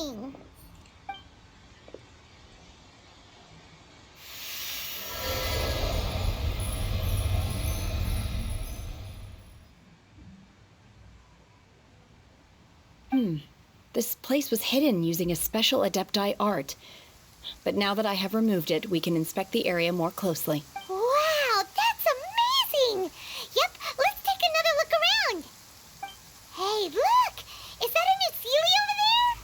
amazing! This place was hidden using a special Adepti art. But now that I have removed it, we can inspect the area more closely. Wow, that's amazing! Yep, let's take another look around. Hey, look! Is that a new Sealy over there?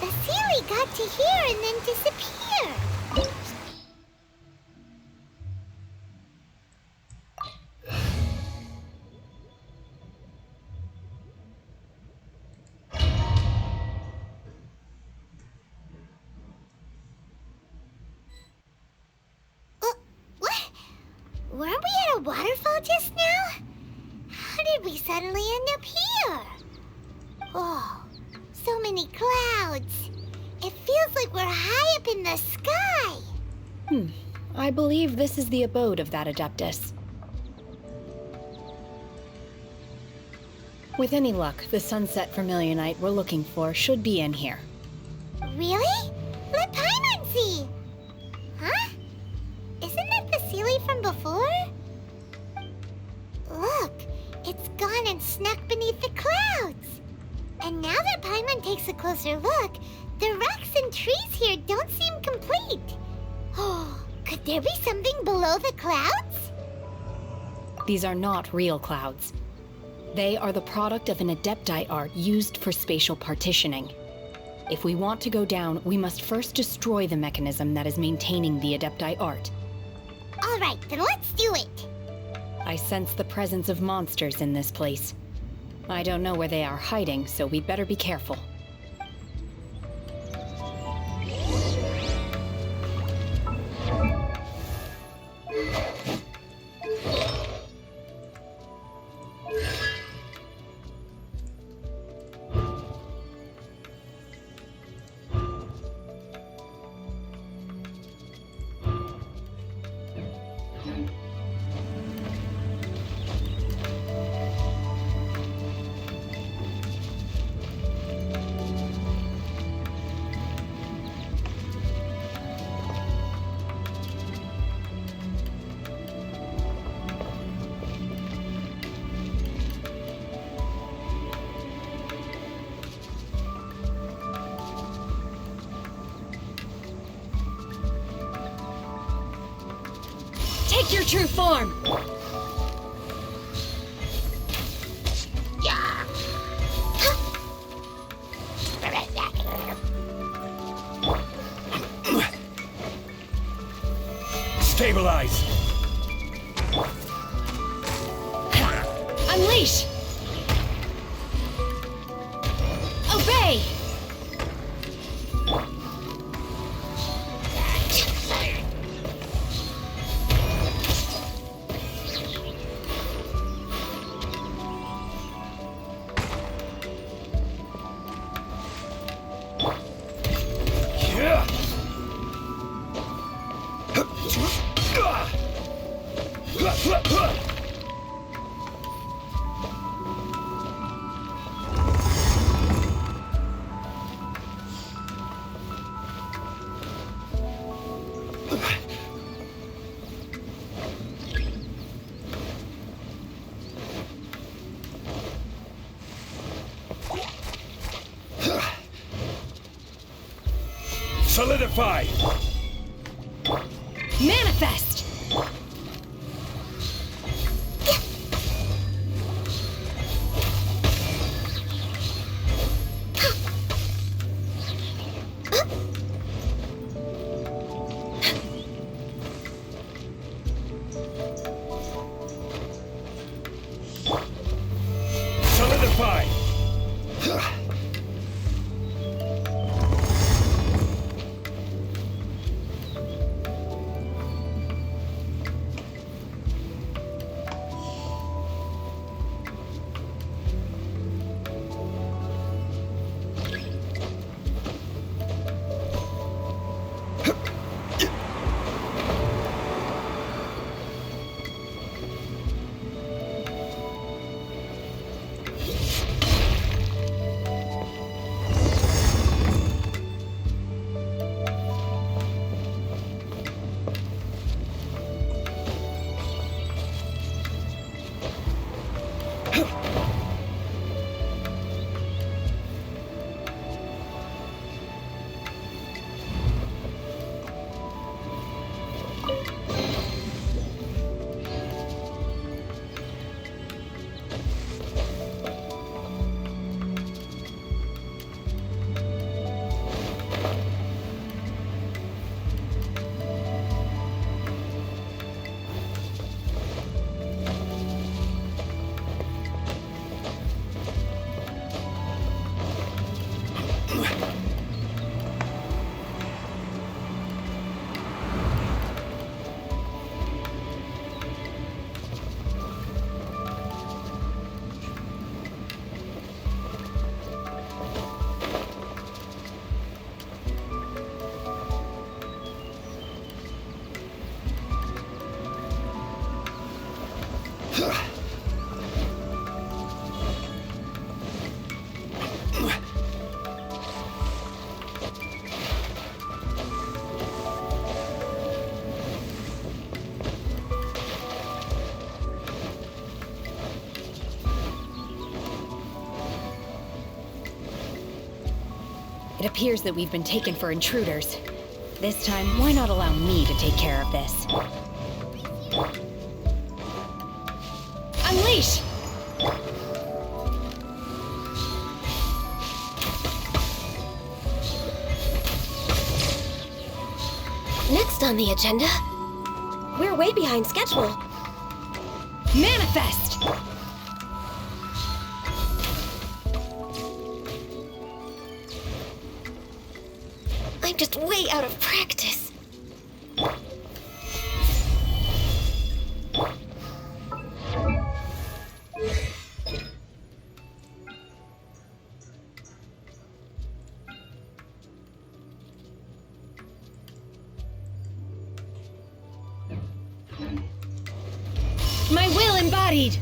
The Sealy got to here and then disappear. What? Weren't we at a waterfall just now? How did we suddenly end up here? Oh, so many clouds. It feels like we're high up in the sky. I believe this is the abode of that Adeptus. With any luck, the sunset vermilionite we're looking for should be in here. Really? Let Paimon see. Huh? Isn't that the Sealy from before? Look, it's gone and snuck beneath the clouds. And now that Paimon takes a closer look, the rocks and trees here don't seem complete. Oh, could there be something below the clouds? These are not real clouds. They are the product of an Adepti art used for spatial partitioning. If we want to go down, we must first destroy the mechanism that is maintaining the Adepti art. All right, then let's do it. I sense the presence of monsters in this place. I don't know where they are hiding, so we'd better be careful. Take your true form! Stabilize! Unleash! Obey! Solidify! Manifest! Solidify! It appears that we've been taken for intruders. This time, why not allow me to take care of this? Unleash! Next on the agenda, we're way behind schedule. Manifest! I'm just way out of practice. My will embodied!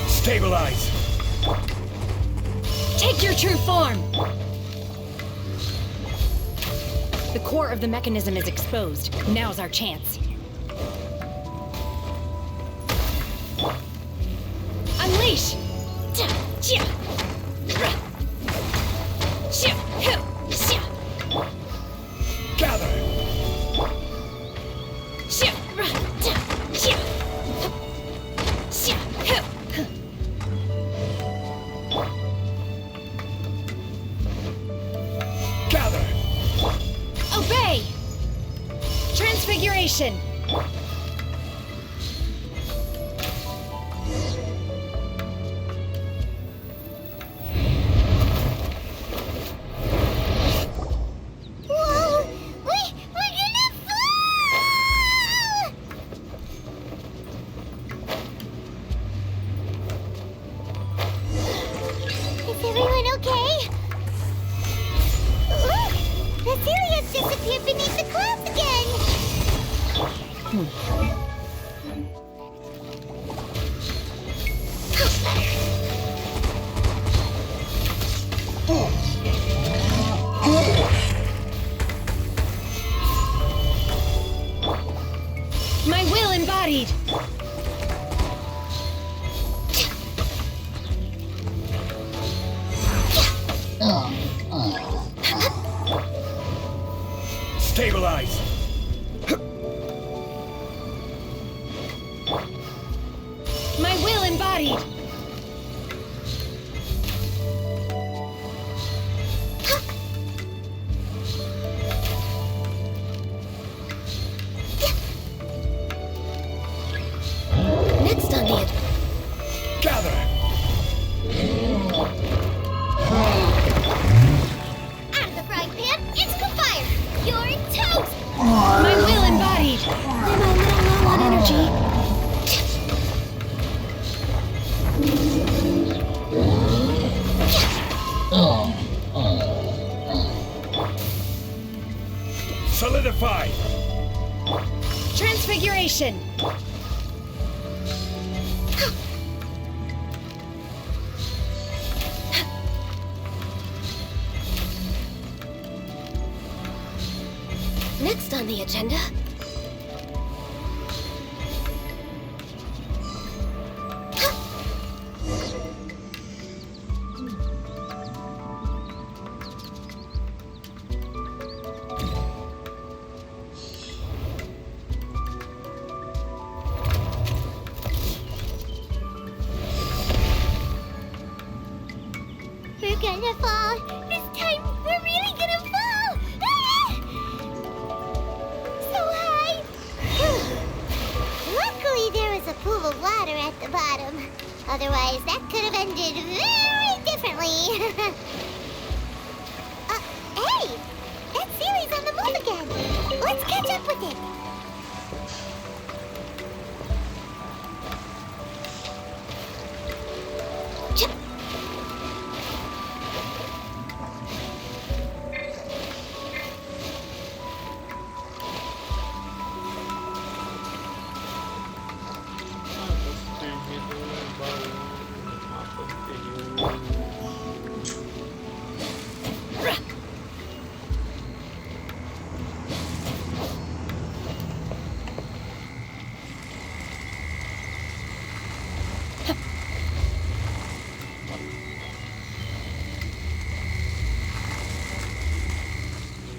Stabilize! Take your true form! The core of the mechanism is exposed. Now's our chance. Unleash! Gather! Gather! Obey! Transfiguration! Whoa! We're gonna fall! Is everyone okay? Look! The Celia's disappeared beneath the clouds again! My will embodied! Stabilize! My will embodied! Next on the Gather! Out of the frying pan, into the fire! You're toast! My will embodied! I'm a little low on energy. Solidify! Transfiguration! Next on the agenda, We're gonna fall! This time, we're really gonna fall! Ah! So high! Luckily, there was a pool of water at the bottom. Otherwise, that could have ended very differently. Hey! That Sealy's on the move again! Let's catch up with it!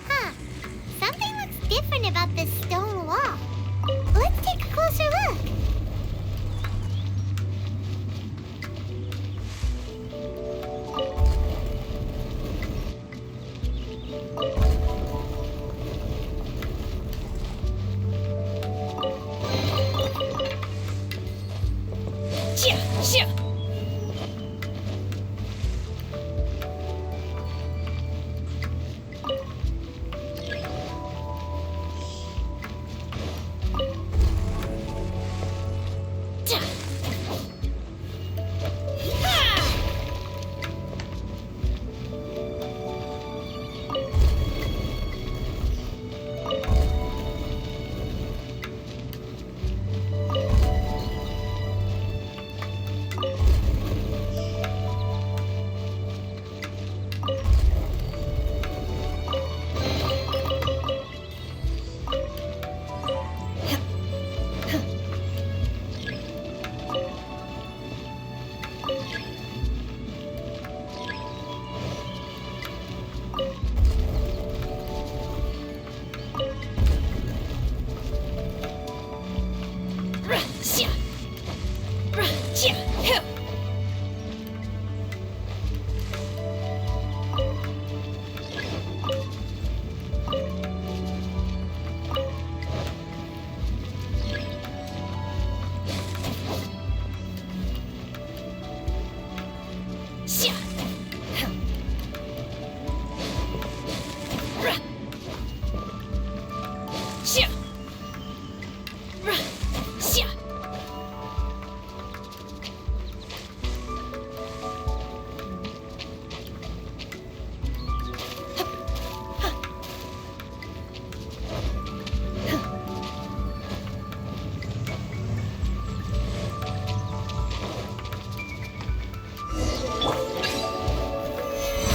Huh. Something looks different about this stone wall. Let's take a closer look.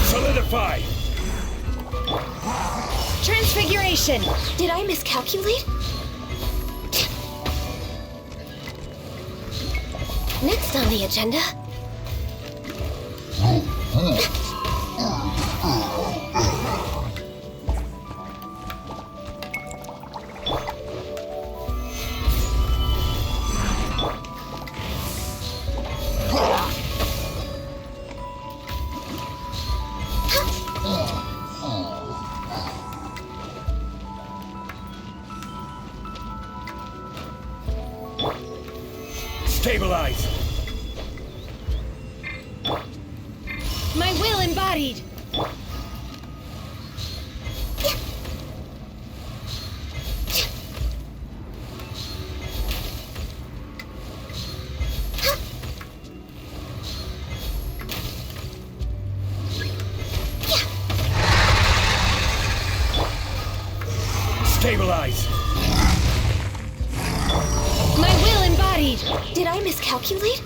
Solidify! Transfiguration! Did I miscalculate? Next on the agenda. Stabilize! My will embodied! Stabilize! My will embodied! Did I miscalculate?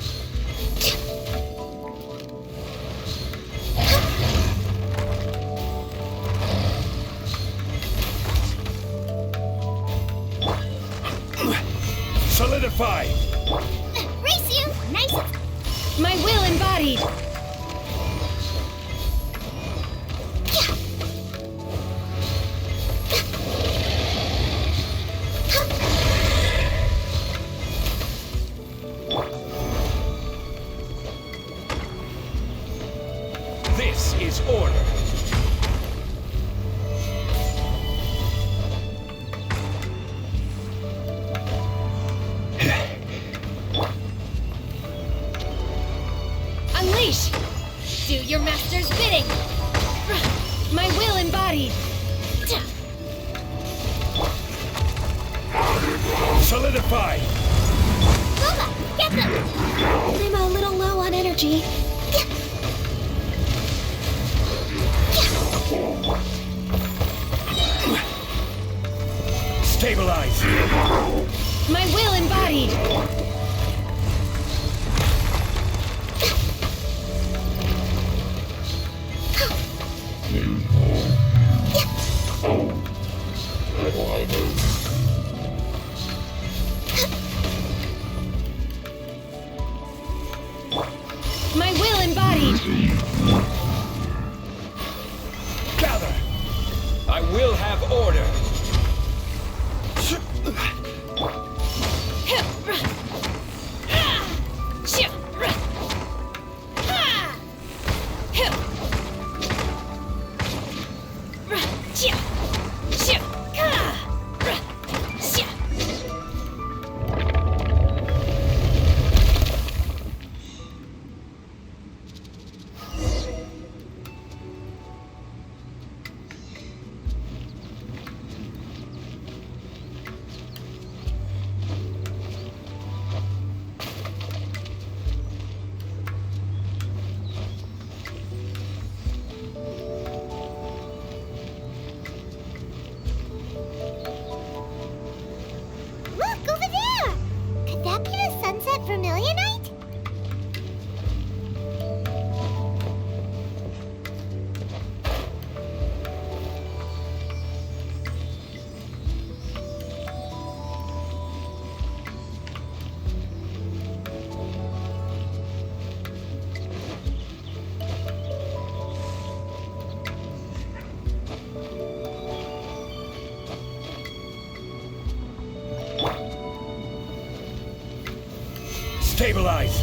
Solidify! Race you! Nice! My will embodied! This is order. Unleash! Do your master's bidding! My will embodied! Solidify! Luma, get them! I'm a little low on energy. Stabilize! My will embodied! My will Stabilize!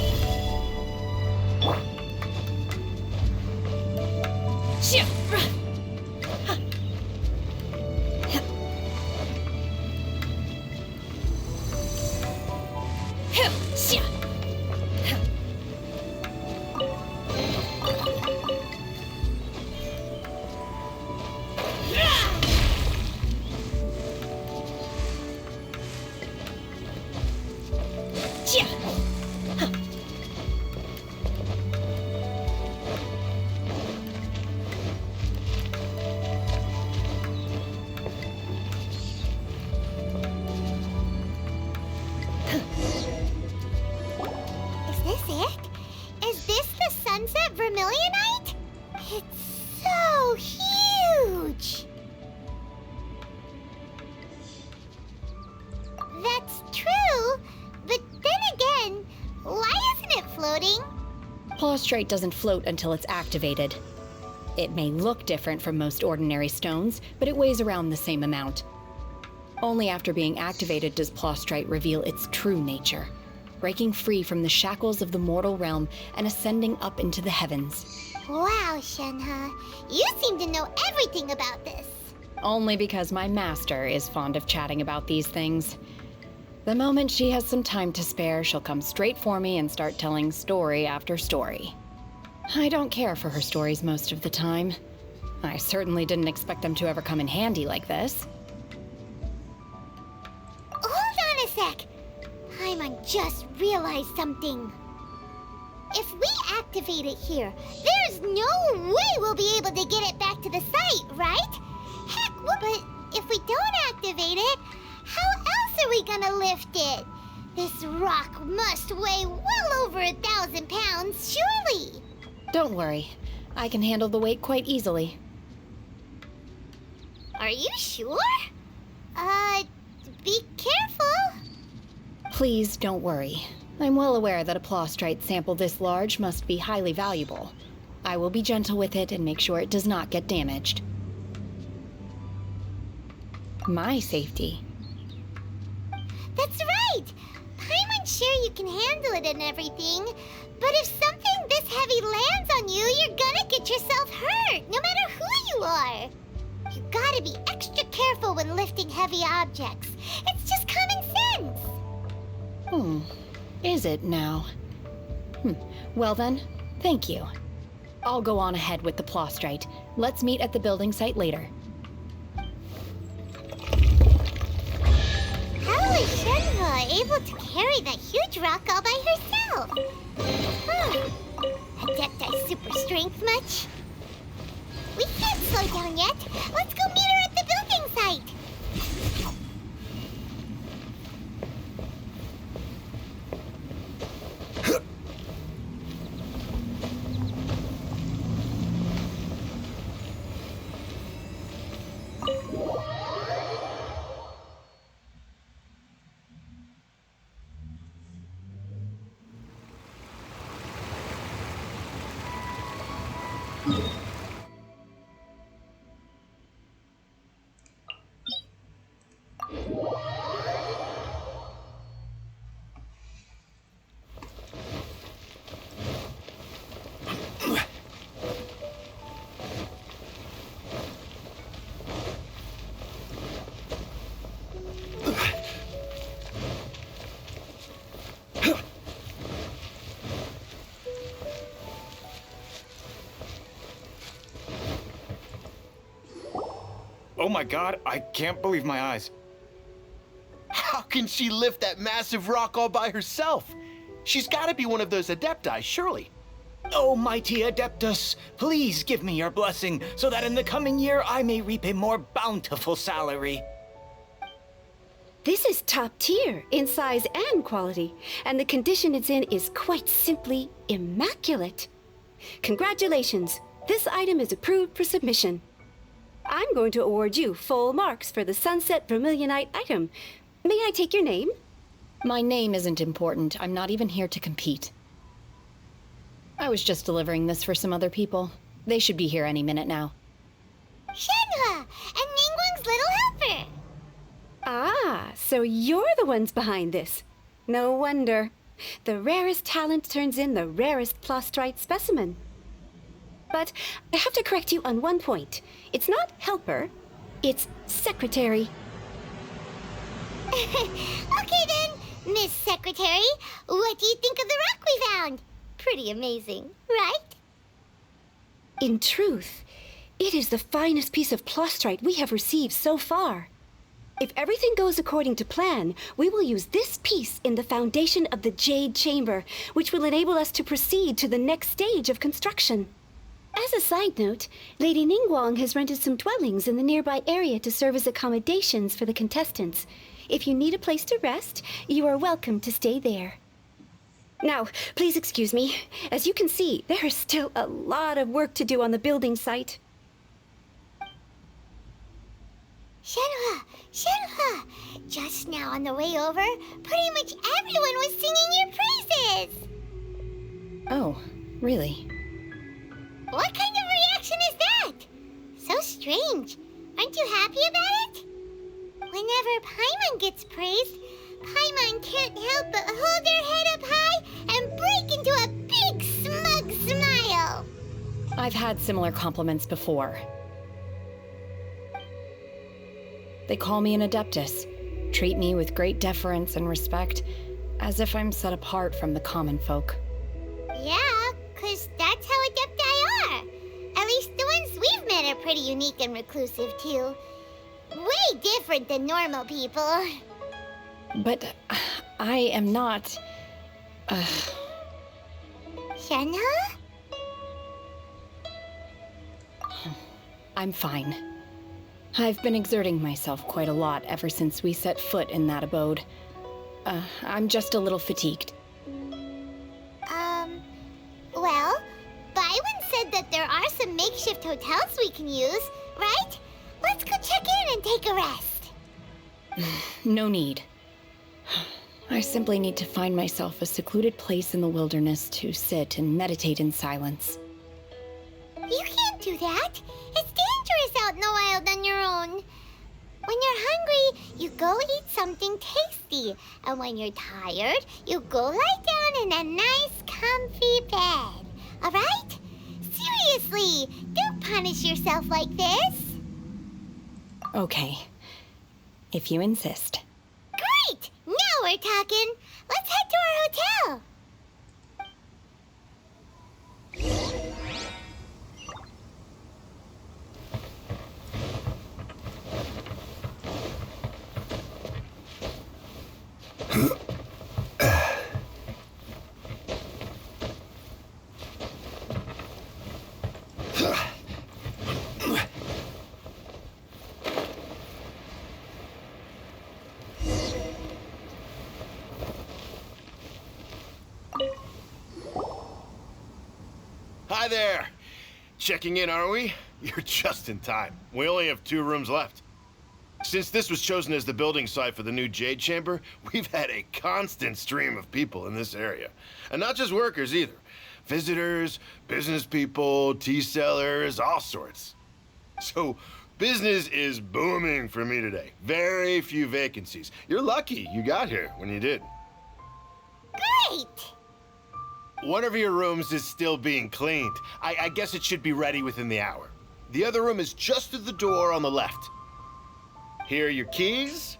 Is this it? Is this the Sunset Vermilionite? It's so huge! That's true, but then again, why isn't it floating? Plaustrite doesn't float until it's activated. It may look different from most ordinary stones, but it weighs around the same amount. Only after being activated does Plaustrite reveal its true nature, breaking free from the shackles of the mortal realm and ascending up into the heavens. Wow, Shenhe, you seem to know everything about this. Only because my master is fond of chatting about these things. The moment she has some time to spare, she'll come straight for me and start telling story after story. I don't care for her stories most of the time. I certainly didn't expect them to ever come in handy like this. Hold on a sec. Paimon just realized something. If we activate it here, there's no way we'll be able to get it back to the site, right? Heck, but if we don't activate it, how else are we gonna lift it? This rock must weigh well over 1,000 pounds, surely. Don't worry. I can handle the weight quite easily. Are you sure? Be careful. Please don't worry. I'm well aware that a plaustrite sample this large must be highly valuable. I will be gentle with it and make sure it does not get damaged. My safety. That's right! Paimon's sure you can handle it and everything, but if something this heavy lands on you, you're gonna get yourself hurt, no matter who you are. You gotta be extra careful when lifting heavy objects. It's just common sense. Is it now? Well then, thank you. I'll go on ahead with the plaustrite. Let's meet at the building site later. How is Shenhe able to carry that huge rock all by herself? Adepti super strength much? We can't slow down yet. Let's go meet her at the building site. Oh my god, I can't believe my eyes. How can she lift that massive rock all by herself? She's gotta be one of those Adepti, surely. Oh, mighty Adeptus, please give me your blessing so that in the coming year I may reap a more bountiful salary. This is top tier in size and quality, and the condition it's in is quite simply immaculate. Congratulations, this item is approved for submission. I'm going to award you full marks for the Sunset Vermilionite item. May I take your name? My name isn't important. I'm not even here to compete. I was just delivering this for some other people. They should be here any minute now. Shenhe, and Ningguang's little helper. Ah, so you're the ones behind this. No wonder. The rarest talent turns in the rarest Plostrite specimen. But I have to correct you on one point. It's not helper, it's secretary. Okay then, Miss Secretary, what do you think of the rock we found? Pretty amazing, right? In truth, it is the finest piece of Plostrite we have received so far. If everything goes according to plan, we will use this piece in the foundation of the Jade Chamber, which will enable us to proceed to the next stage of construction. As a side note, Lady Ningguang has rented some dwellings in the nearby area to serve as accommodations for the contestants. If you need a place to rest, you are welcome to stay there. Now, please excuse me. As you can see, there is still a lot of work to do on the building site. Shenhe! Just now on the way over, pretty much everyone was singing your praises! Oh, really? What kind of reaction is that? So strange. Aren't you happy about it? Whenever Paimon gets praised, Paimon can't help but hold their head up high and break into a big smug smile. I've had similar compliments before. They call me an adeptus, treat me with great deference and respect, as if I'm set apart from the common folk. Yeah, 'cause that's how adepti are. At least the ones we've met are pretty unique and reclusive, too. Way different than normal people. But I am not... Shenhe? I'm fine. I've been exerting myself quite a lot ever since we set foot in that abode. I'm just a little fatigued. Well, Byron said that there are some makeshift hotels we can use, right? Let's go check in and take a rest. No need. I simply need to find myself a secluded place in the wilderness to sit and meditate in silence. You can't do that. It's dangerous out in the wild on your own. When you're hungry, you go eat something tasty. And when you're tired, you go lie down in a nice, comfy bed. All right? Seriously, don't punish yourself like this. Okay. If you insist. Great! Now we're talking. Let's head to our hotel. Hi there. Checking in, are we? You're just in time. We only have 2 rooms left. Since this was chosen as the building site for the new Jade Chamber, we've had a constant stream of people in this area. And not just workers either. Visitors, business people, tea sellers, all sorts. So, business is booming for me today. Very few vacancies. You're lucky you got here when you did. Great! One of your rooms is still being cleaned. I guess it should be ready within the hour. The other room is just through the door on the left. Here are your keys.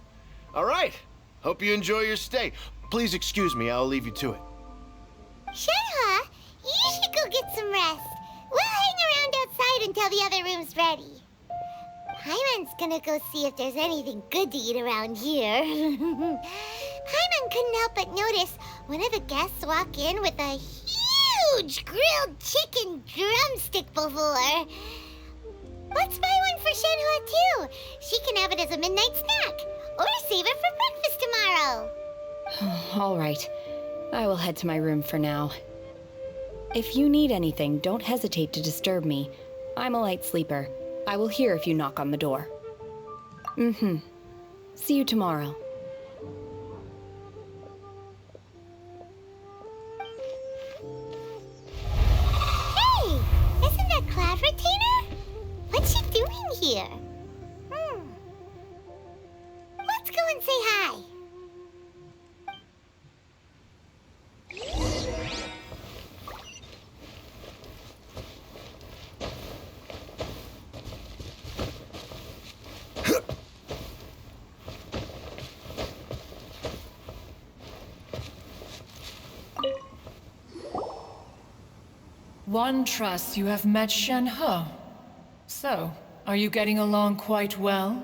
All right. Hope you enjoy your stay. Please excuse me, I'll leave you to it. Shenhe, you should go get some rest. We'll hang around outside until the other room's ready. Paimon's gonna go see if there's anything good to eat around here. Paimon couldn't help but notice one of the guests walk in with a huge grilled chicken drumstick before. Let's buy one for Shenhe too. She can have it as a midnight snack. Or save it for breakfast tomorrow. All right. I will head to my room for now. If you need anything, don't hesitate to disturb me. I'm a light sleeper. I will hear if you knock on the door. See you tomorrow. Hey! Isn't that Cloud Retainer? What's she doing here? Let's go and say hi. One trusts you have met Shenhe. So, are you getting along quite well?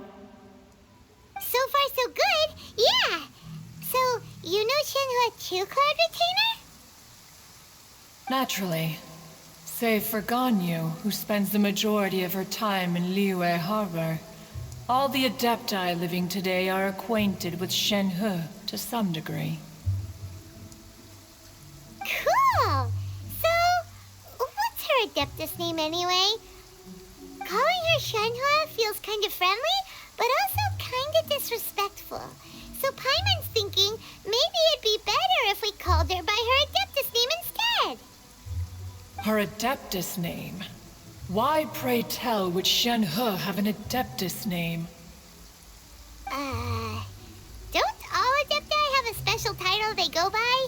So far, so good. Yeah. So, you know Shenhe too, Cloud Retainer? Naturally. Save for Ganyu, who spends the majority of her time in Liyue Harbor. All the Adepti living today are acquainted with Shenhe to some degree. Cool. So, what's her Adeptus name anyway? Calling her Shenhe feels kind of friendly, but also kind of disrespectful. So Paimon's thinking maybe it'd be better if we called her by her Adeptus name instead. Her Adeptus name? Why, pray tell, would Shenhe have an Adeptus name? Don't all Adepti have a special title they go by?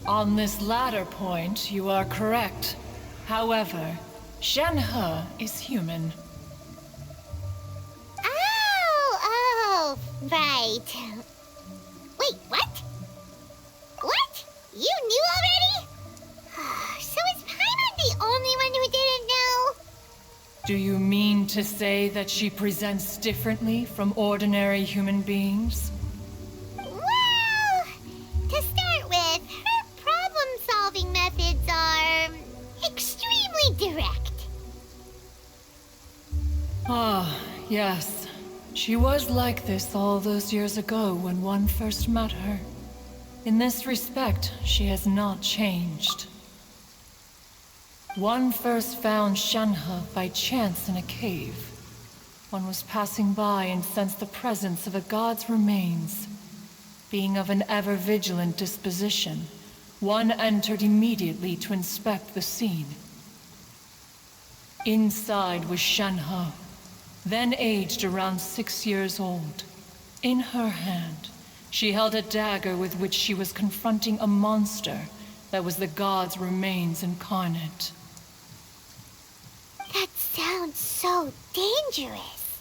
On this latter point, you are correct. However, Shenhe is human. Oh, right. Wait, what? What? You knew already? So is Paimon the only one who didn't know? Do you mean to say that she presents differently from ordinary human beings? Well, to start with, her problem-solving methods are extremely direct. Ah, yes. She was like this all those years ago when one first met her. In this respect, she has not changed. One first found Shenhe by chance in a cave. One was passing by and sensed the presence of a god's remains. Being of an ever-vigilant disposition, one entered immediately to inspect the scene. Inside was Shenhe, then aged around 6 years old. In her hand, she held a dagger with which she was confronting a monster that was the god's remains incarnate. That sounds so dangerous.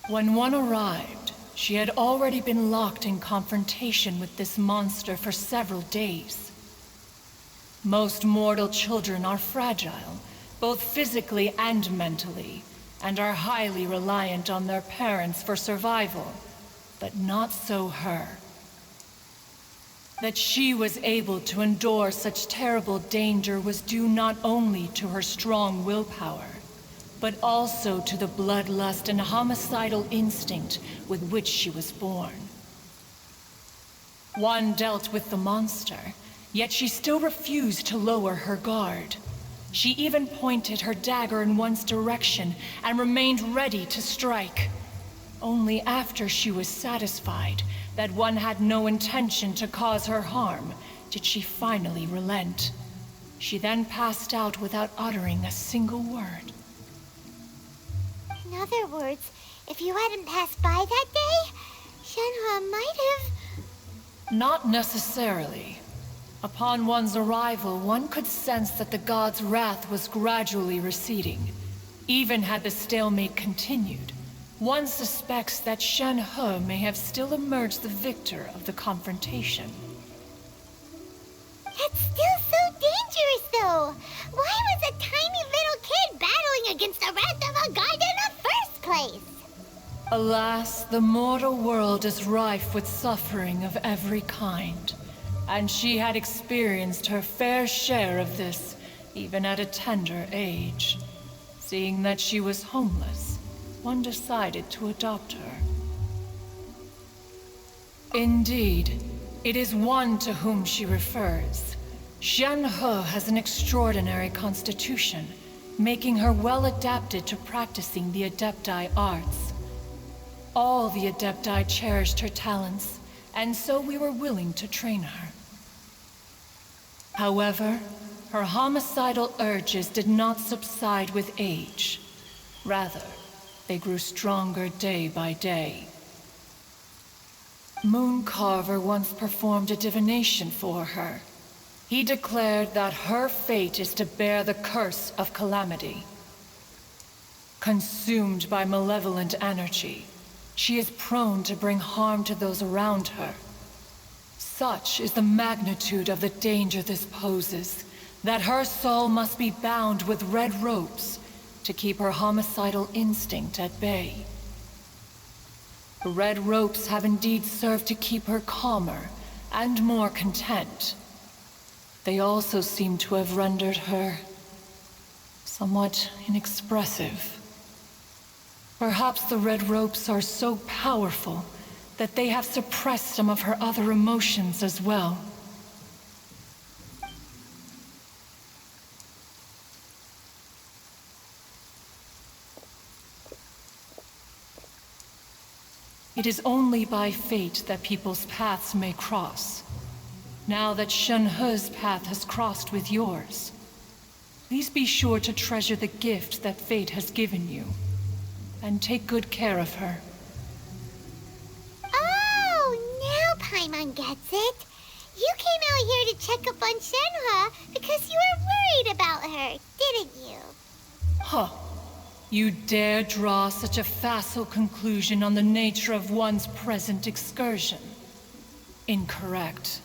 When one arrived, she had already been locked in confrontation with this monster for several days. Most mortal children are fragile, both physically and mentally, and are highly reliant on their parents for survival, but not so her. That she was able to endure such terrible danger was due not only to her strong willpower, but also to the bloodlust and homicidal instinct with which she was born. One dealt with the monster, yet she still refused to lower her guard. She even pointed her dagger in one's direction and remained ready to strike. Only after she was satisfied that one had no intention to cause her harm did she finally relent. She then passed out without uttering a single word. In other words, if you hadn't passed by that day, Shenhe might have... Not necessarily. Upon one's arrival, one could sense that the god's wrath was gradually receding. Even had the stalemate continued, one suspects that Shenhe may have still emerged the victor of the confrontation. That's still so dangerous, though. Why was a tiny little kid battling against the wrath of a god in the first place? Alas, the mortal world is rife with suffering of every kind. And she had experienced her fair share of this, even at a tender age. Seeing that she was homeless, one decided to adopt her. Indeed, it is one to whom she refers. Shenhe has an extraordinary constitution, making her well adapted to practicing the Adepti arts. All the Adepti cherished her talents, and so we were willing to train her. However, her homicidal urges did not subside with age. Rather, they grew stronger day by day. Mooncarver once performed a divination for her. He declared that her fate is to bear the curse of calamity. Consumed by malevolent energy, she is prone to bring harm to those around her. Such is the magnitude of the danger this poses, that her soul must be bound with red ropes to keep her homicidal instinct at bay. The red ropes have indeed served to keep her calmer and more content. They also seem to have rendered her somewhat inexpressive. Perhaps the red ropes are so powerful that they have suppressed some of her other emotions as well. It is only by fate that people's paths may cross. Now that Shenhe's path has crossed with yours, please be sure to treasure the gift that fate has given you, and take good care of her. Oh, now Paimon gets it. You came out here to check up on Shenhe because you were worried about her, didn't you? Huh. You dare draw such a facile conclusion on the nature of one's present excursion? Incorrect.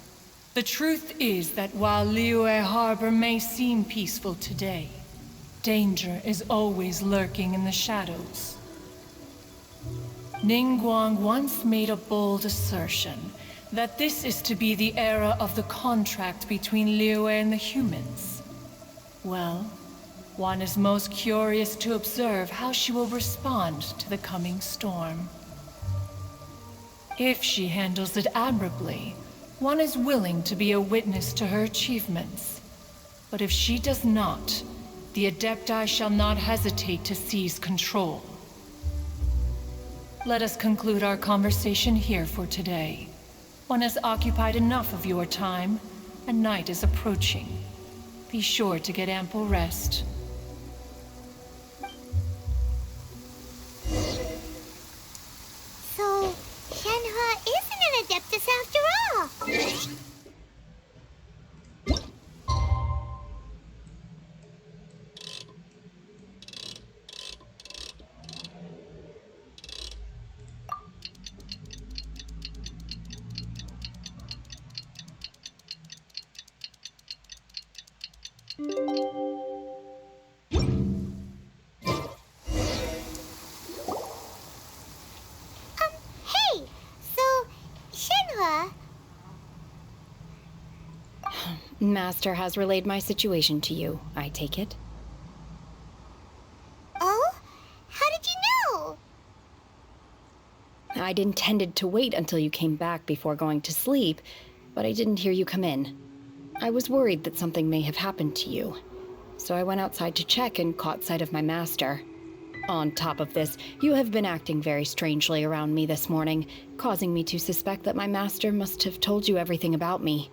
The truth is that while Liyue Harbor may seem peaceful today, danger is always lurking in the shadows. Ningguang once made a bold assertion that this is to be the era of the contract between Liyue and the humans. Well, one is most curious to observe how she will respond to the coming storm. If she handles it admirably, one is willing to be a witness to her achievements. But if she does not, the Adepti shall not hesitate to seize control. Let us conclude our conversation here for today. One has occupied enough of your time, and night is approaching. Be sure to get ample rest. So, Shenhe isn't an Adeptus after all. Hey, so Shenhe. Master has relayed my situation to you, I take it. Oh? How did you know? I'd intended to wait until you came back before going to sleep, but I didn't hear you come in. I was worried that something may have happened to you, so I went outside to check and caught sight of my master. On top of this, you have been acting very strangely around me this morning, causing me to suspect that my master must have told you everything about me.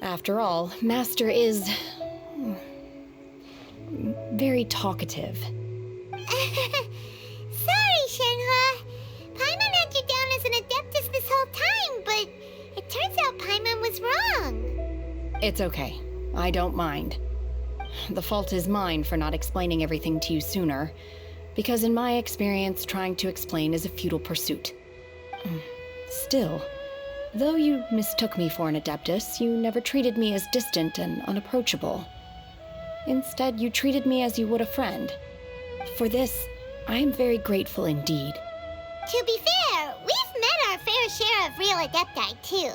After all, Master is very talkative. Sorry, Shenhe. Paimon had you down as an Adeptus this whole time, but it turns out Paimon was wrong. It's okay. I don't mind. The fault is mine for not explaining everything to you sooner, because in my experience, trying to explain is a futile pursuit. Still, though you mistook me for an Adeptus, you never treated me as distant and unapproachable. Instead, you treated me as you would a friend. For this, I am very grateful indeed. To be fair, we've met our fair share of real Adepti, too.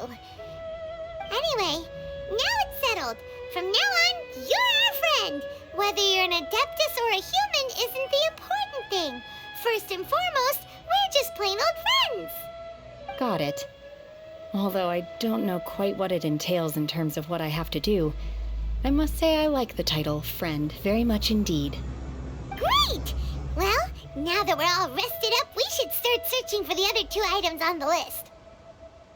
Anyway, now it's settled. From now on, you're our friend. Whether you're an Adeptus or a human isn't the important thing. First and foremost, we're just plain old friends. Got it. Although I don't know quite what it entails in terms of what I have to do, I must say I like the title friend very much indeed. Great! Well, now that we're all rested up, we should start searching for the other 2 items on the list.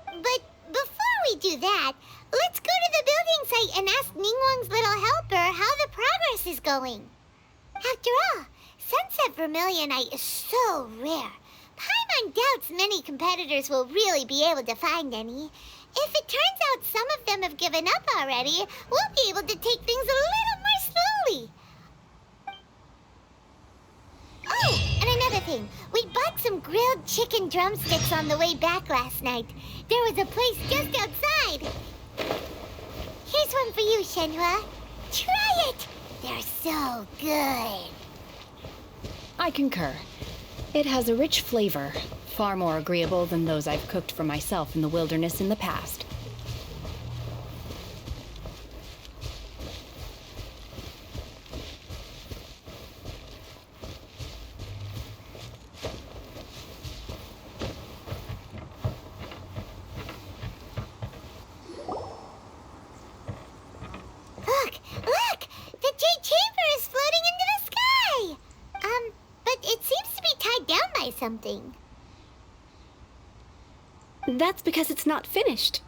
But before we do that, let's go to the building site and ask Ningguang's little helper how the progress is going. After all, Sunset Vermilionite is so rare. Paimon doubts many competitors will really be able to find any. If it turns out some of them have given up already, we'll be able to take things a little more slowly. Oh, and another thing. We bought some grilled chicken drumsticks on the way back last night. There was a place just outside. Here's one for you, Shenhe. Try so good. I concur. It has a rich flavor, far more agreeable than those I've cooked for myself in the wilderness in the past. Look! The Jade Chamber is floating into the sky! But it seems to be tied down by something. That's because it's not finished.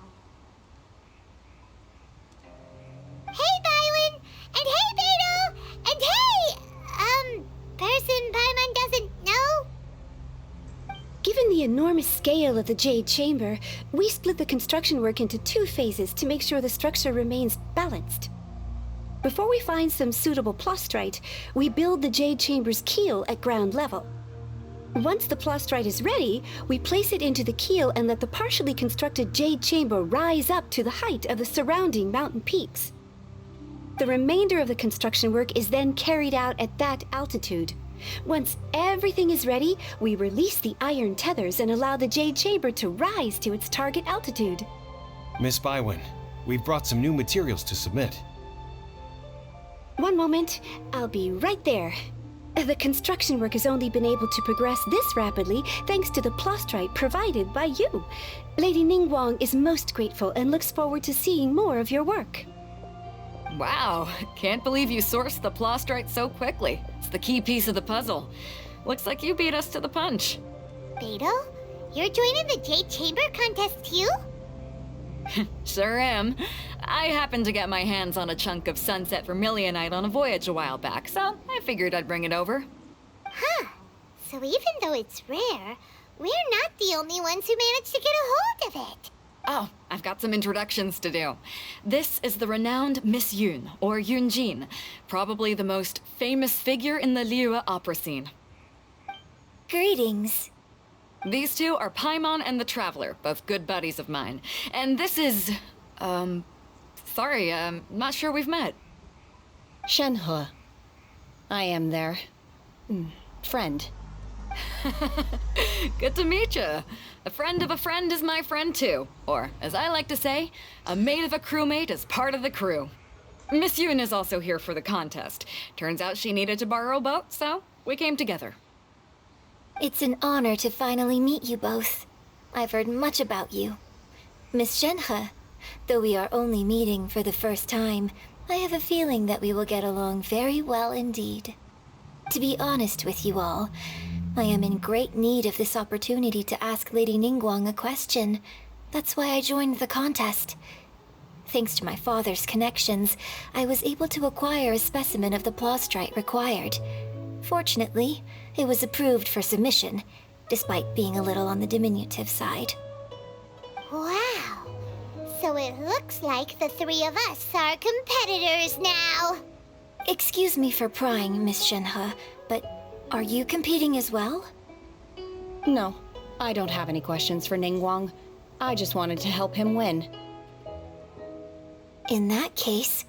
Hey, Bywin! And hey, Beto! And hey, person Paimon doesn't know? Given the enormous scale of the Jade Chamber, we split the construction work into 2 phases to make sure the structure remains balanced. Before we find some suitable plastrite, we build the Jade Chamber's keel at ground level. Once the plastrite is ready, we place it into the keel and let the partially constructed Jade Chamber rise up to the height of the surrounding mountain peaks. The remainder of the construction work is then carried out at that altitude. Once everything is ready, we release the iron tethers and allow the Jade Chamber to rise to its target altitude. Miss Bywin, we've brought some new materials to submit. One moment, I'll be right there. The construction work has only been able to progress this rapidly thanks to the plastrite provided by you. Lady Ningguang is most grateful and looks forward to seeing more of your work. Wow, can't believe you sourced the plastrite so quickly. It's the key piece of the puzzle. Looks like you beat us to the punch. Beto? You're joining the Jade Chamber contest too? Sure am. I happened to get my hands on a chunk of sunset vermilionite on a voyage a while back, so I figured I'd bring it over. Huh. So even though it's rare, we're not the only ones who managed to get a hold of it. Oh, I've got some introductions to do. This is the renowned Miss Yun, or Yunjin, probably the most famous figure in the Liyue opera scene. Greetings. These two are Paimon and the Traveler, both good buddies of mine. And this is, sorry, not sure we've met. Shenhe. I am their friend. Good to meet you. A friend of a friend is my friend too. Or, as I like to say, a mate of a crewmate is part of the crew. Miss Yun is also here for the contest. Turns out she needed to borrow a boat, so we came together. It's an honor to finally meet you both. I've heard much about you. Miss Shenhe, though we are only meeting for the first time, I have a feeling that we will get along very well indeed. To be honest with you all, I am in great need of this opportunity to ask Lady Ningguang a question. That's why I joined the contest. Thanks to my father's connections, I was able to acquire a specimen of the plastrite required. Fortunately, it was approved for submission, despite being a little on the diminutive side. Wow! So it looks like the 3 of us are competitors now! Excuse me for prying, Miss Shenhe, but are you competing as well? No, I don't have any questions for Ningguang. I just wanted to help him win. In that case,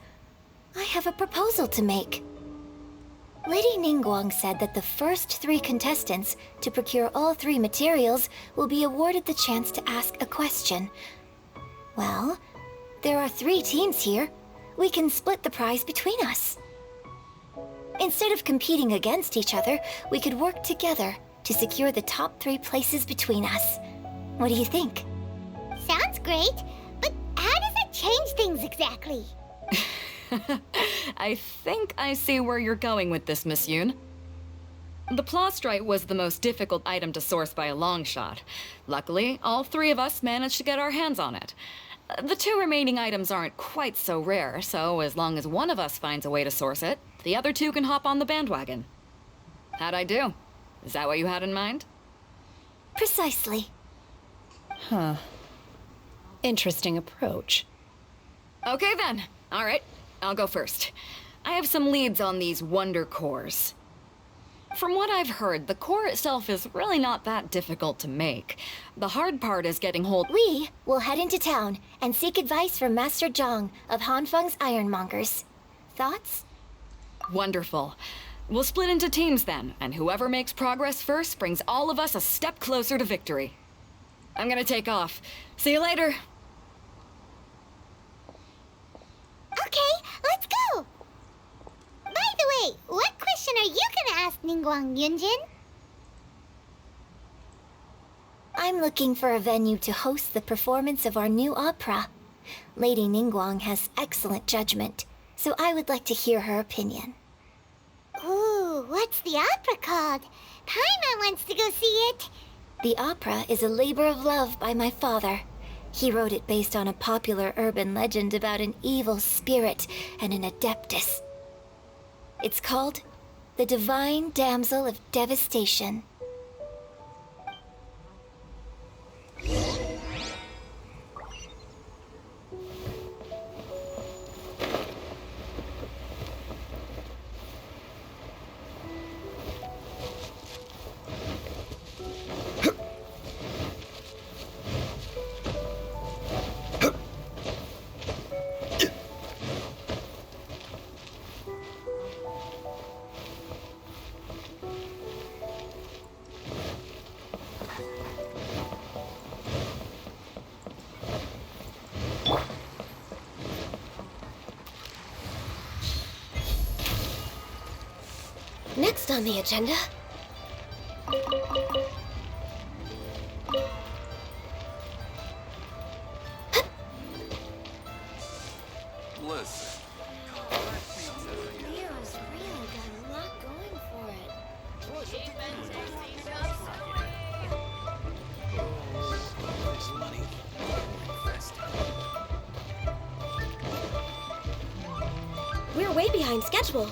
I have a proposal to make. Lady Ningguang said that the first 3 contestants to procure all 3 materials will be awarded the chance to ask a question. Well, there are 3 teams here. We can split the prize between us. Instead of competing against each other, we could work together to secure the top 3 places between us. What do you think? Sounds great, but how does it change things exactly? I think I see where you're going with this, Miss Yun. The plastrite was the most difficult item to source by a long shot. Luckily, all 3 of us managed to get our hands on it. The 2 remaining items aren't quite so rare, so as long as one of us finds a way to source it, the other 2 can hop on the bandwagon. How'd I do? Is that what you had in mind? Precisely. Huh. Interesting approach. Okay then. All right, I'll go first. I have some leads on these wonder cores. From what I've heard, the core itself is really not that difficult to make. The hard part is getting hold— We will head into town and seek advice from Master Zhang of Hanfeng's Ironmongers. Thoughts? Wonderful. We'll split into teams then, and whoever makes progress first brings all of us a step closer to victory. I'm gonna take off. See you later. Okay, let's go! By the way, what question are you gonna ask Ningguang, Yunjin? I'm looking for a venue to host the performance of our new opera. Lady Ningguang has excellent judgment, so I would like to hear her opinion. Ooh, what's the opera called? Paimon wants to go see it. The opera is a labor of love by my father. He wrote it based on a popular urban legend about an evil spirit and an adeptus. It's called The Divine Damsel of Devastation. Next on the agenda... Listen. Nero's really got a lot going for it. We're way behind schedule.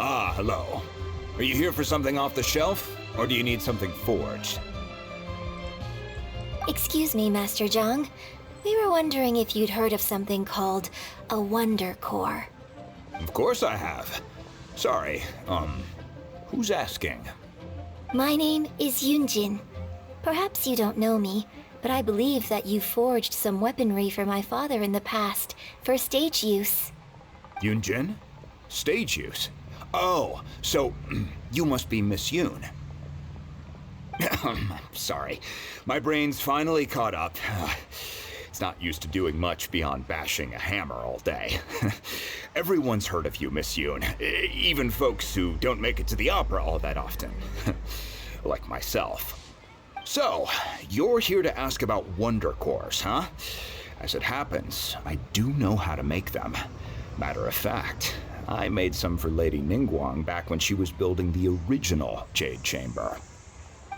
Ah, hello. Are you here for something off the shelf, or do you need something forged? Excuse me, Master Zhang. We were wondering if you'd heard of something called a Wonder Core. Of course I have. Sorry, who's asking? My name is Yunjin. Perhaps you don't know me, but I believe that you forged some weaponry for my father in the past, for stage use. Yunjin? Stage use? Oh, so you must be Miss Yoon. Sorry, my brain's finally caught up. It's not used to doing much beyond bashing a hammer all day. Everyone's heard of you, Miss Yoon, even folks who don't make it to the opera all that often. Like myself. So, you're here to ask about Wonder Cores, huh? As it happens, I do know how to make them. Matter of fact, I made some for Lady Ningguang back when she was building the original Jade Chamber.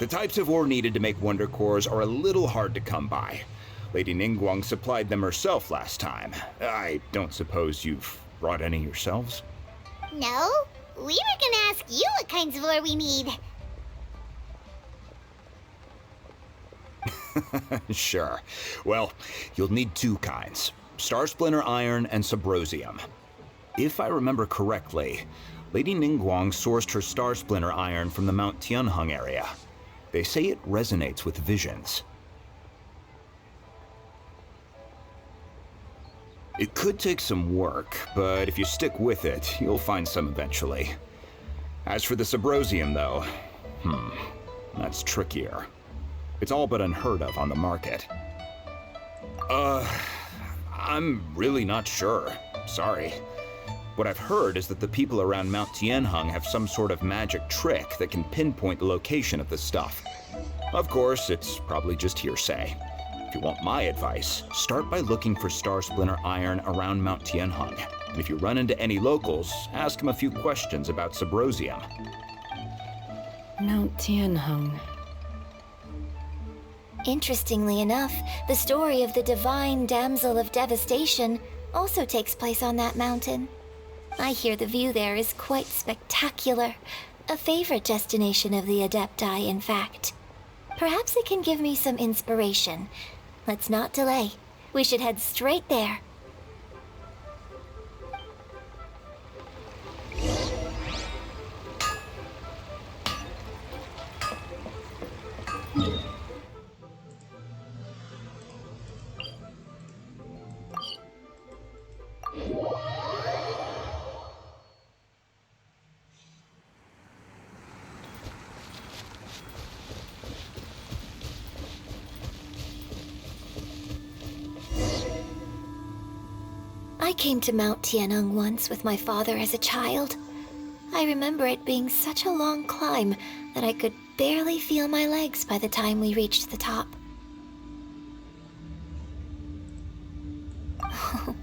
The types of ore needed to make Wonder Cores are a little hard to come by. Lady Ningguang supplied them herself last time. I don't suppose you've brought any yourselves? No, we were gonna ask you what kinds of ore we need. Sure. Well, you'll need two kinds. Star Splinter Iron and Subrosium. If I remember correctly, Lady Ningguang sourced her Star Splinter Iron from the Mount Tianheng area. They say it resonates with visions. It could take some work, but if you stick with it, you'll find some eventually. As for the Subrosium, though, that's trickier. It's all but unheard of on the market. I'm really not sure. Sorry. What I've heard is that the people around Mount Tianheng have some sort of magic trick that can pinpoint the location of the stuff. Of course, it's probably just hearsay. If you want my advice, start by looking for Star Splinter Iron around Mount Tianheng. And if you run into any locals, ask them a few questions about Subrosium. Mount Tianheng. Interestingly enough, the story of the divine damsel of devastation also takes place on that mountain. I hear the view there is quite spectacular. A favorite destination of the Adepti, in fact. Perhaps it can give me some inspiration. Let's not delay. We should head straight there. I came to Mount Tianeng once with my father as a child. I remember it being such a long climb that I could barely feel my legs by the time we reached the top. Oh,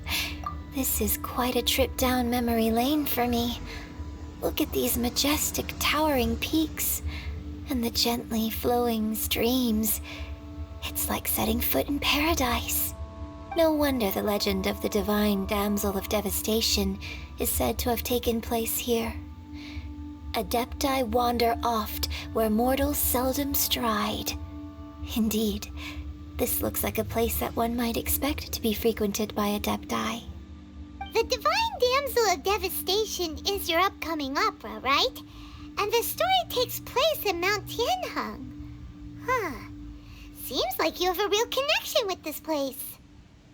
this is quite a trip down memory lane for me. Look at these majestic towering peaks and the gently flowing streams. It's like setting foot in paradise. No wonder the legend of the divine damsel of devastation is said to have taken place here. Adepti wander oft where mortals seldom stride. Indeed, this looks like a place that one might expect to be frequented by Adepti. The Divine Damsel of Devastation is your upcoming opera, right? And the story takes place in Mount Tianheng. Huh. Seems like you have a real connection with this place.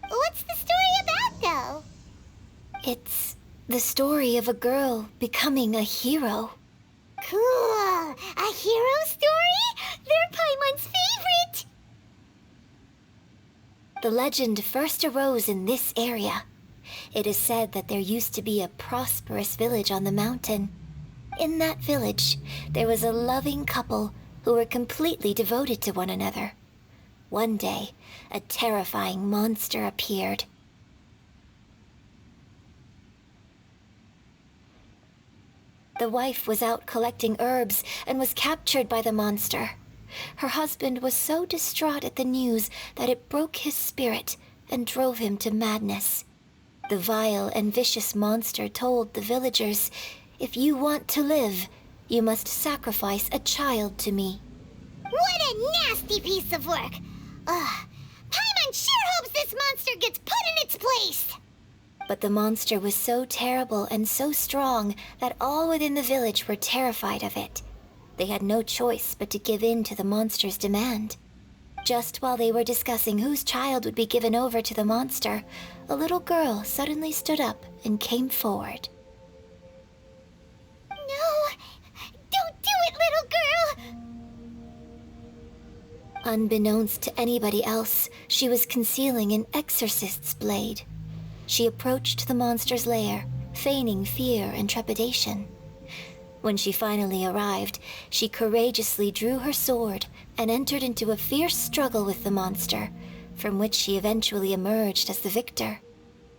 What's the story about, though? It's the story of a girl becoming a hero. Cool. A hero story? They're Paimon's favorite! The legend first arose in this area. It is said that there used to be a prosperous village on the mountain. In that village, there was a loving couple who were completely devoted to one another. One day, a terrifying monster appeared. The wife was out collecting herbs and was captured by the monster. Her husband was so distraught at the news that it broke his spirit and drove him to madness. The vile and vicious monster told the villagers, "If you want to live, you must sacrifice a child to me." What a nasty piece of work! Ugh. Paimon sure hopes this monster gets put in its place! But the monster was so terrible and so strong that all within the village were terrified of it. They had no choice but to give in to the monster's demand. Just while they were discussing whose child would be given over to the monster, a little girl suddenly stood up and came forward. No! Don't do it, little girl! Unbeknownst to anybody else, she was concealing an exorcist's blade. She approached the monster's lair, feigning fear and trepidation. When she finally arrived, she courageously drew her sword and entered into a fierce struggle with the monster, from which she eventually emerged as the victor.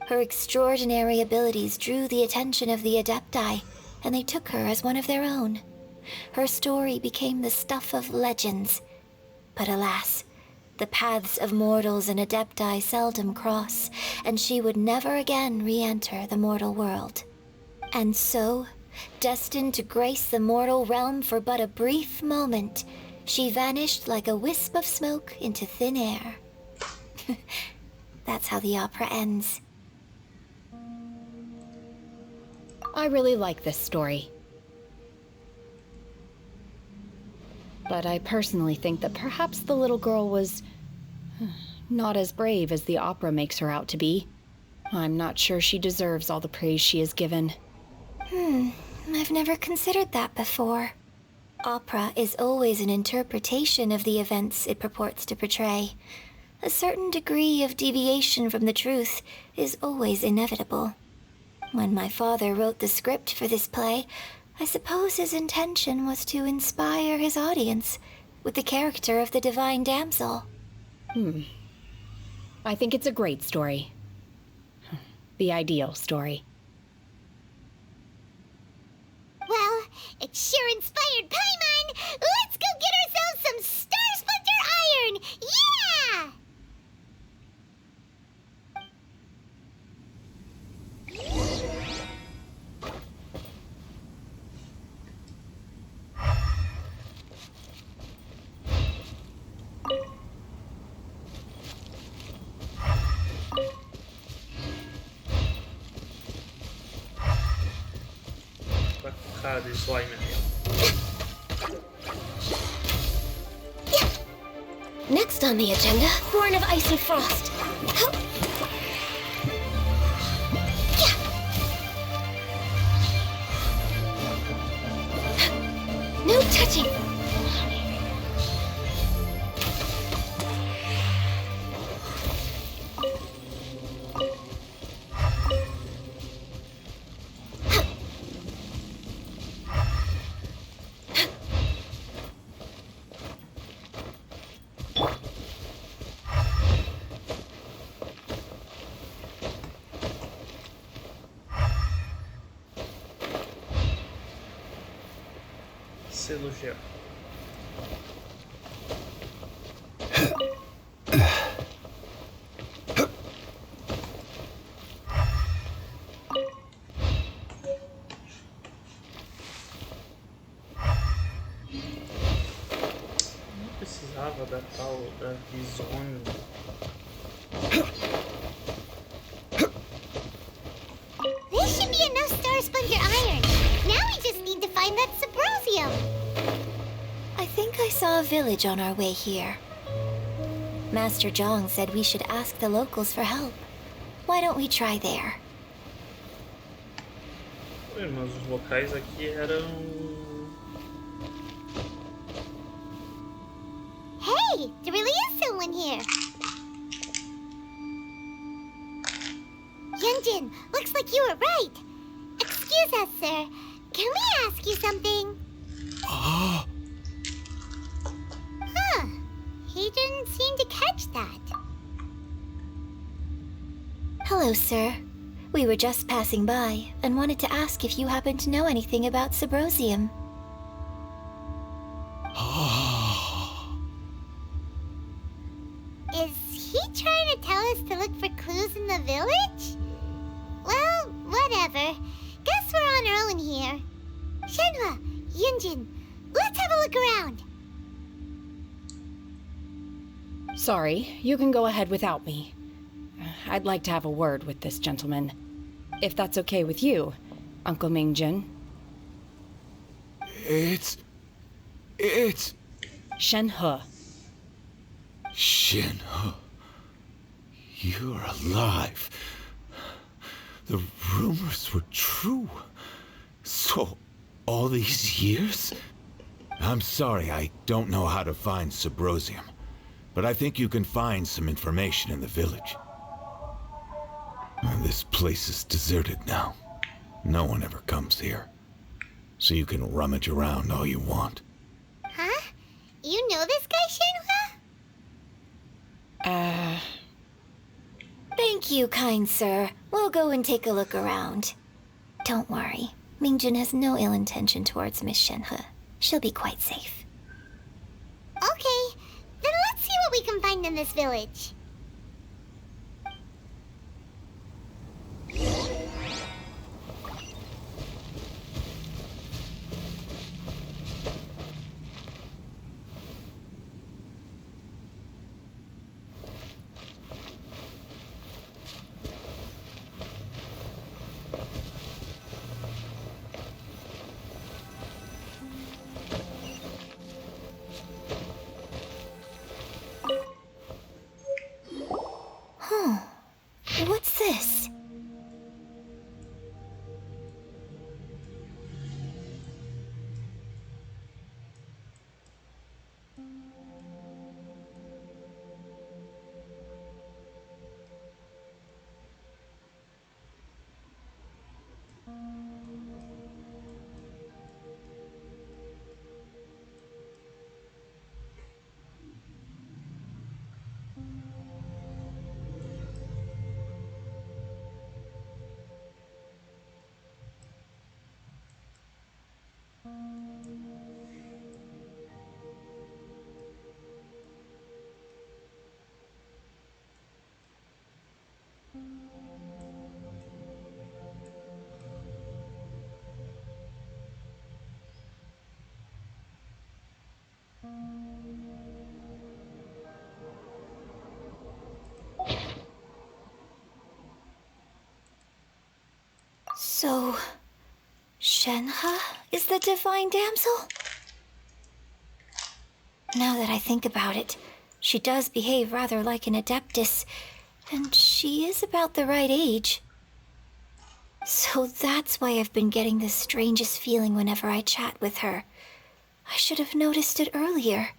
Her extraordinary abilities drew the attention of the Adepti, and they took her as one of their own. Her story became the stuff of legends. But alas, the paths of mortals and Adepti seldom cross, and she would never again re-enter the mortal world. And so, destined to grace the mortal realm for but a brief moment, she vanished like a wisp of smoke into thin air. That's how the opera ends. I really like this story. But I personally think that perhaps the little girl was not as brave as the opera makes her out to be. I'm not sure she deserves all the praise she is given. I've never considered that before. Opera is always an interpretation of the events it purports to portray. A certain degree of deviation from the truth is always inevitable. When my father wrote the script for this play, I suppose his intention was to inspire his audience with the character of the divine damsel. I think it's a great story. The ideal story. Well, it sure inspired Paimon! Let's go get ourselves some Star Splinter Iron! Yeah! cara de slime ali, ó. Next on the agenda, Born of Ice and Frost. No touching. Selo gel. Não precisava da tal da Bizone. This should be enough Star Sponge iron. Now we just need to find that Subrosium. I think I saw a village on our way here. Master Zhong said we should ask the locals for help. Why don't we try there? Ué, mas os locais aqui eram... Hey, there really is someone here. Yunjin, looks like you were right. Excuse us, sir. Can we ask you something? Huh. He didn't seem to catch that. Hello, sir. We were just passing by and wanted to ask if you happen to know anything about Subrosium. Is he trying to tell us to look for clues in the village? Well, whatever. Guess we're on our own here. Shenhe, Yunjin, let's have a look around. Sorry, you can go ahead without me. I'd like to have a word with this gentleman. If that's okay with you, Uncle Mingjin. It's... Shenhe. Shenhe. You're alive. The rumors were true. So, all these years? I'm sorry, I don't know how to find Subrosium. But I think you can find some information in the village. And this place is deserted now. No one ever comes here. So you can rummage around all you want. Huh? You know this guy, Shenhe? Thank you, kind sir. We'll go and take a look around. Don't worry. Mingjin has no ill intention towards Miss Shenhe. She'll be quite safe. Okay, then let's see what we can find in this village. What's this? So, Shenhe is the divine damsel? Now that I think about it, she does behave rather like an adeptus, and she is about the right age. So that's why I've been getting the strangest feeling whenever I chat with her. I should have noticed it earlier.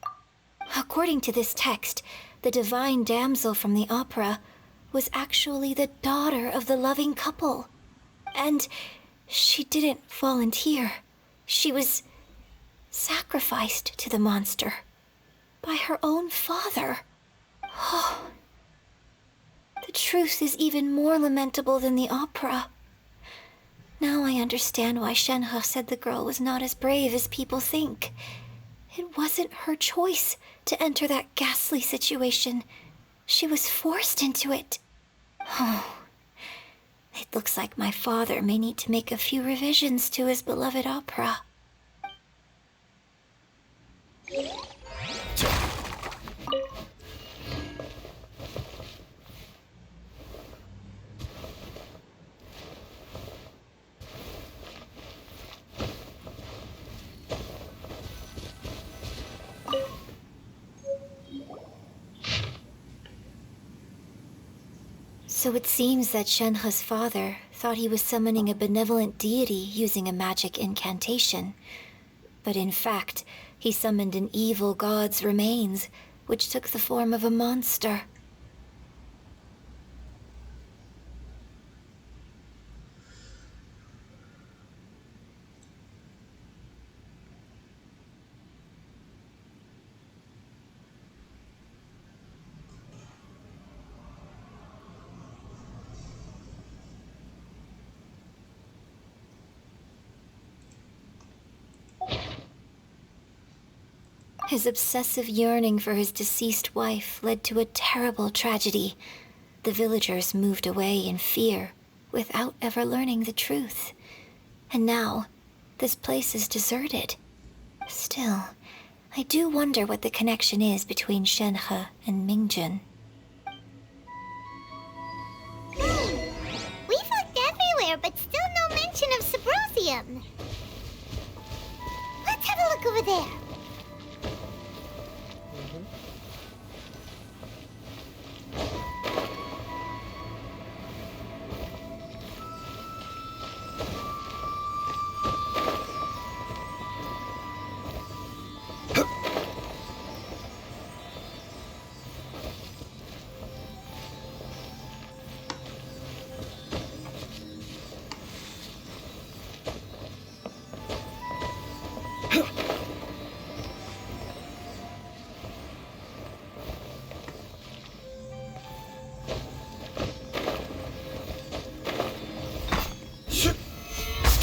According to this text, the divine damsel from the opera was actually the daughter of the loving couple. And she didn't volunteer. She was sacrificed to the monster by her own father. Oh, the truth is even more lamentable than the opera. Now I understand why Shenhe said the girl was not as brave as people think. It wasn't her choice to enter that ghastly situation. She was forced into it. Oh, it looks like my father may need to make a few revisions to his beloved opera. So it seems that Shenhe's father thought he was summoning a benevolent deity using a magic incantation. But in fact, he summoned an evil god's remains, which took the form of a monster. His obsessive yearning for his deceased wife led to a terrible tragedy. The villagers moved away in fear, without ever learning the truth. And now, this place is deserted. Still, I do wonder what the connection is between Shenhe and Mingjun. We've looked everywhere, but still no mention of Subrosium. Let's have a look over there.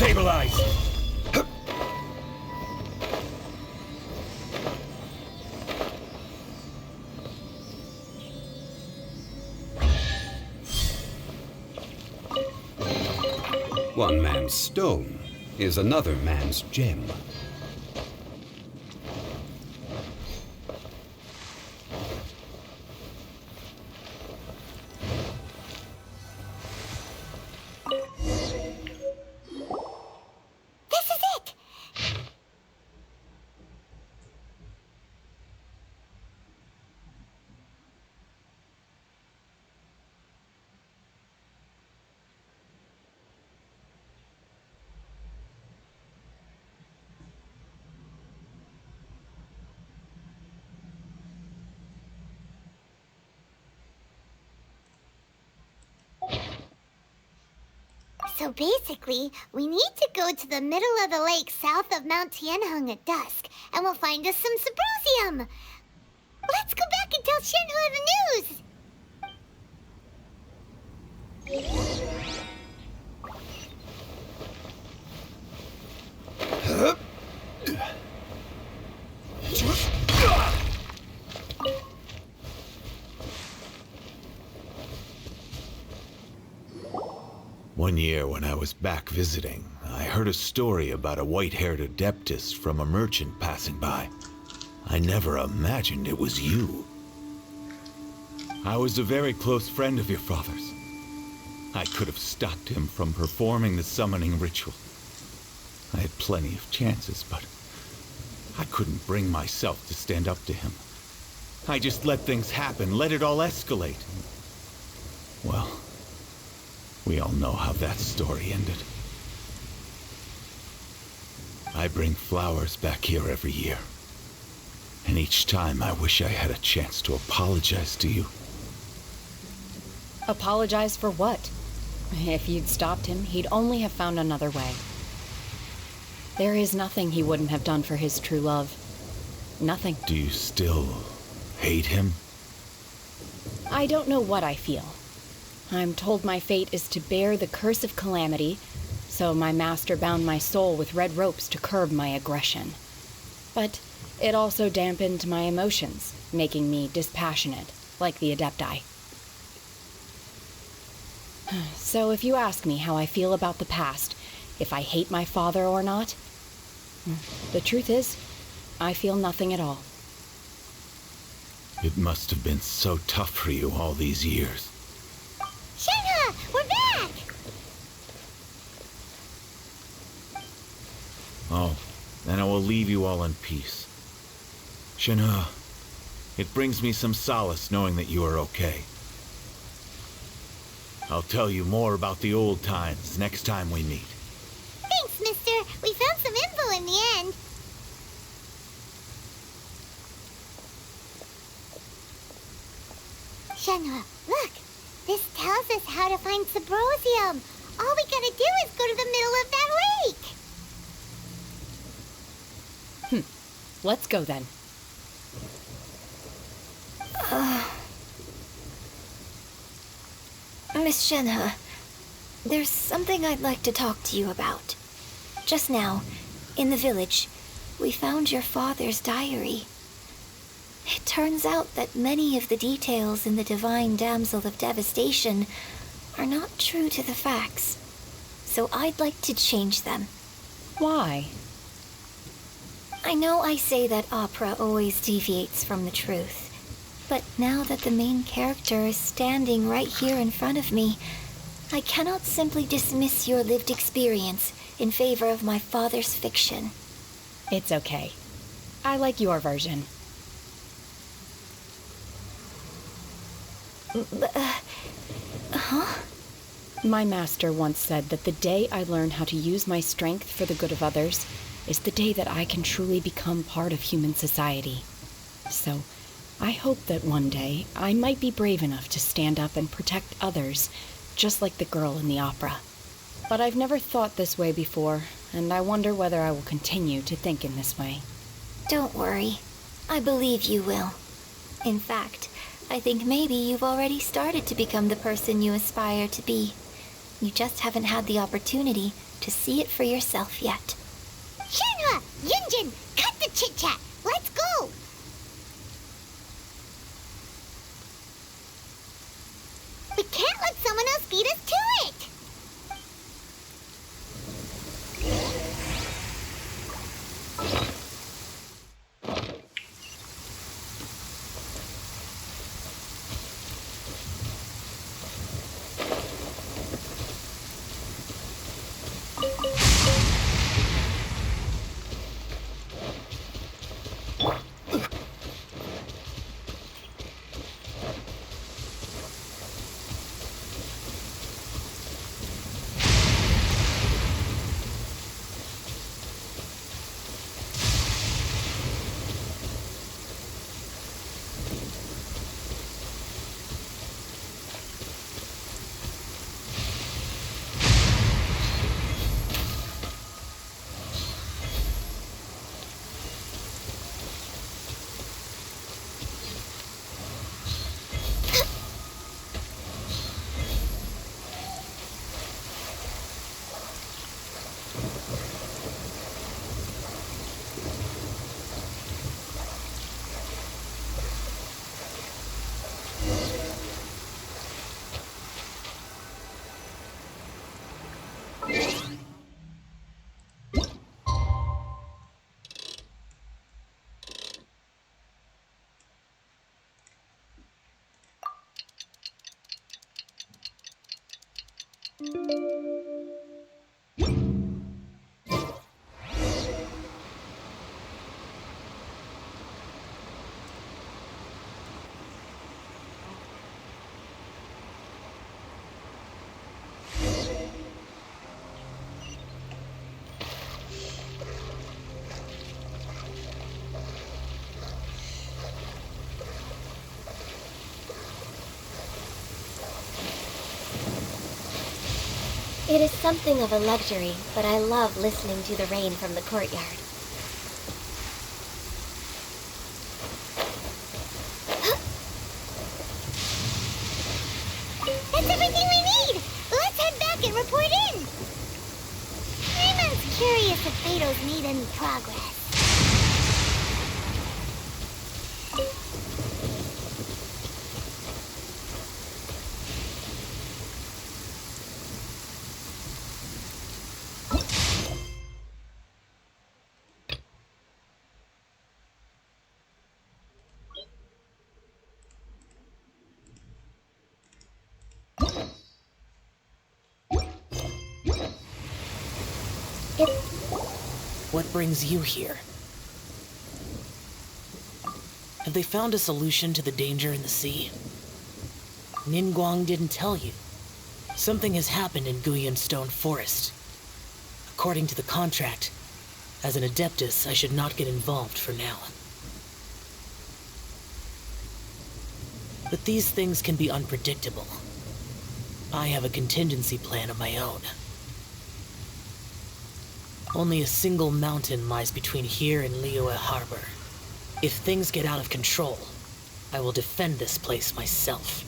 Stabilize! One man's stone is another man's gem. So basically, we need to go to the middle of the lake south of Mount Tianheng at dusk, and we'll find us some Subrosium. Let's go back and tell Shenhe the news! One year when I was back visiting, I heard a story about a white-haired adeptus from a merchant passing by. I never imagined it was you. I was a very close friend of your father's. I could have stopped him from performing the summoning ritual. I had plenty of chances, but I couldn't bring myself to stand up to him. I just let things happen, let it all escalate. Well, we all know how that story ended. I bring flowers back here every year. And each time I wish I had a chance to apologize to you. Apologize for what? If you'd stopped him, he'd only have found another way. There is nothing he wouldn't have done for his true love. Nothing. Do you still hate him? I don't know what I feel. I'm told my fate is to bear the curse of calamity, so my master bound my soul with red ropes to curb my aggression. But it also dampened my emotions, making me dispassionate, like the Adepti. So if you ask me how I feel about the past, if I hate my father or not, the truth is, I feel nothing at all. It must have been so tough for you all these years. Shenhe, we're back! Oh, then I will leave you all in peace. Shenhe, it brings me some solace knowing that you are okay. I'll tell you more about the old times next time we meet. Thanks, mister. We found some info in the end. Shenhe, look. This tells us how to find Symbrozium. All we gotta do is go to the middle of that lake. Let's go then. Miss Shenhe, there's something I'd like to talk to you about. Just now, in the village, we found your father's diary. It turns out that many of the details in the Divine Damsel of Devastation are not true to the facts. So I'd like to change them. Why? I know I say that opera always deviates from the truth. But now that the main character is standing right here in front of me, I cannot simply dismiss your lived experience in favor of my father's fiction. It's okay. I like your version. Huh? My master once said that the day I learn how to use my strength for the good of others is the day that I can truly become part of human society. So, I hope that one day I might be brave enough to stand up and protect others, just like the girl in the opera. But I've never thought this way before, and I wonder whether I will continue to think in this way. Don't worry. I believe you will. In fact, I think maybe you've already started to become the person you aspire to be. You just haven't had the opportunity to see it for yourself yet. Shenhe! Yunjin! Cut the chit-chat! Let's go! We can't let someone else beat us to it! It is something of a luxury, but I love listening to the rain from the courtyard. That's everything we need! Let's head back and report in! Raymon's curious if Beto's made any progress. What brings you here? Have they found a solution to the danger in the sea? Ningguang didn't tell you. Something has happened in Guyan Stone Forest. According to the contract, as an Adeptus, I should not get involved for now. But these things can be unpredictable. I have a contingency plan of my own. Only a single mountain lies between here and Liyue Harbor. If things get out of control, I will defend this place myself.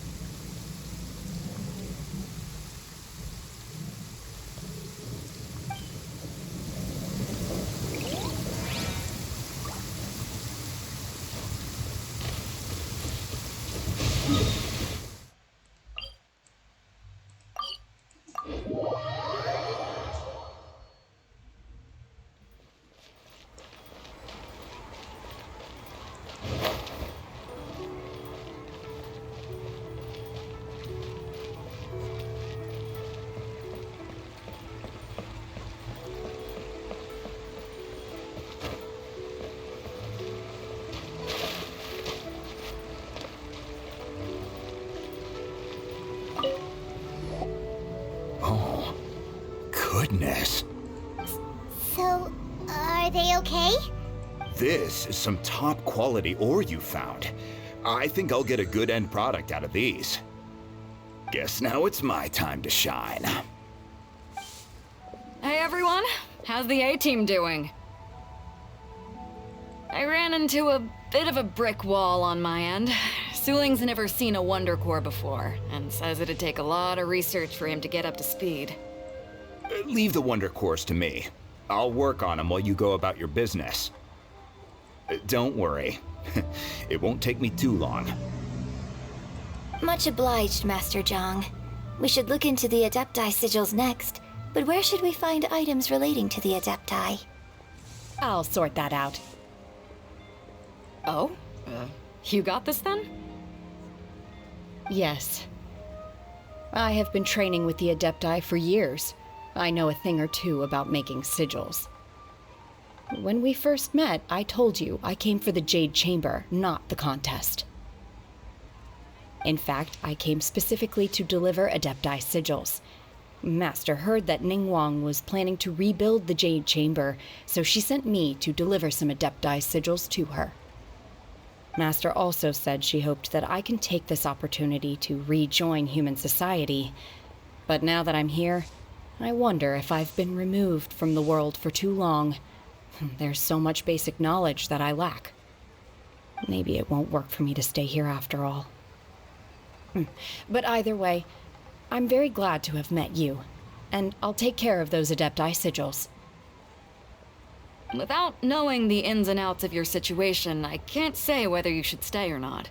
Goodness. So, are they okay? This is some top quality ore you found. I think I'll get a good end product out of these. Guess now it's my time to shine. Hey everyone, how's the A-team doing? I ran into a bit of a brick wall on my end. Suling's never seen a Wonder Core before, and says it'd take a lot of research for him to get up to speed. Leave the Wonder Cores to me. I'll work on them while you go about your business. Don't worry. It won't take me too long. Much obliged, Master Zhang. We should look into the Adepti sigils next, but where should we find items relating to the Adepti? I'll sort that out. Oh? You got this then? Yes. I have been training with the Adepti for years. I know a thing or two about making sigils. When we first met, I told you I came for the Jade Chamber, not the contest. In fact, I came specifically to deliver Adepti sigils. Master heard that Ningguang was planning to rebuild the Jade Chamber, so she sent me to deliver some Adepti sigils to her. Master also said she hoped that I can take this opportunity to rejoin human society. But now that I'm here, I wonder if I've been removed from the world for too long. There's so much basic knowledge that I lack. Maybe it won't work for me to stay here after all. But either way, I'm very glad to have met you, and I'll take care of those Adepti sigils. Without knowing the ins and outs of your situation, I can't say whether you should stay or not.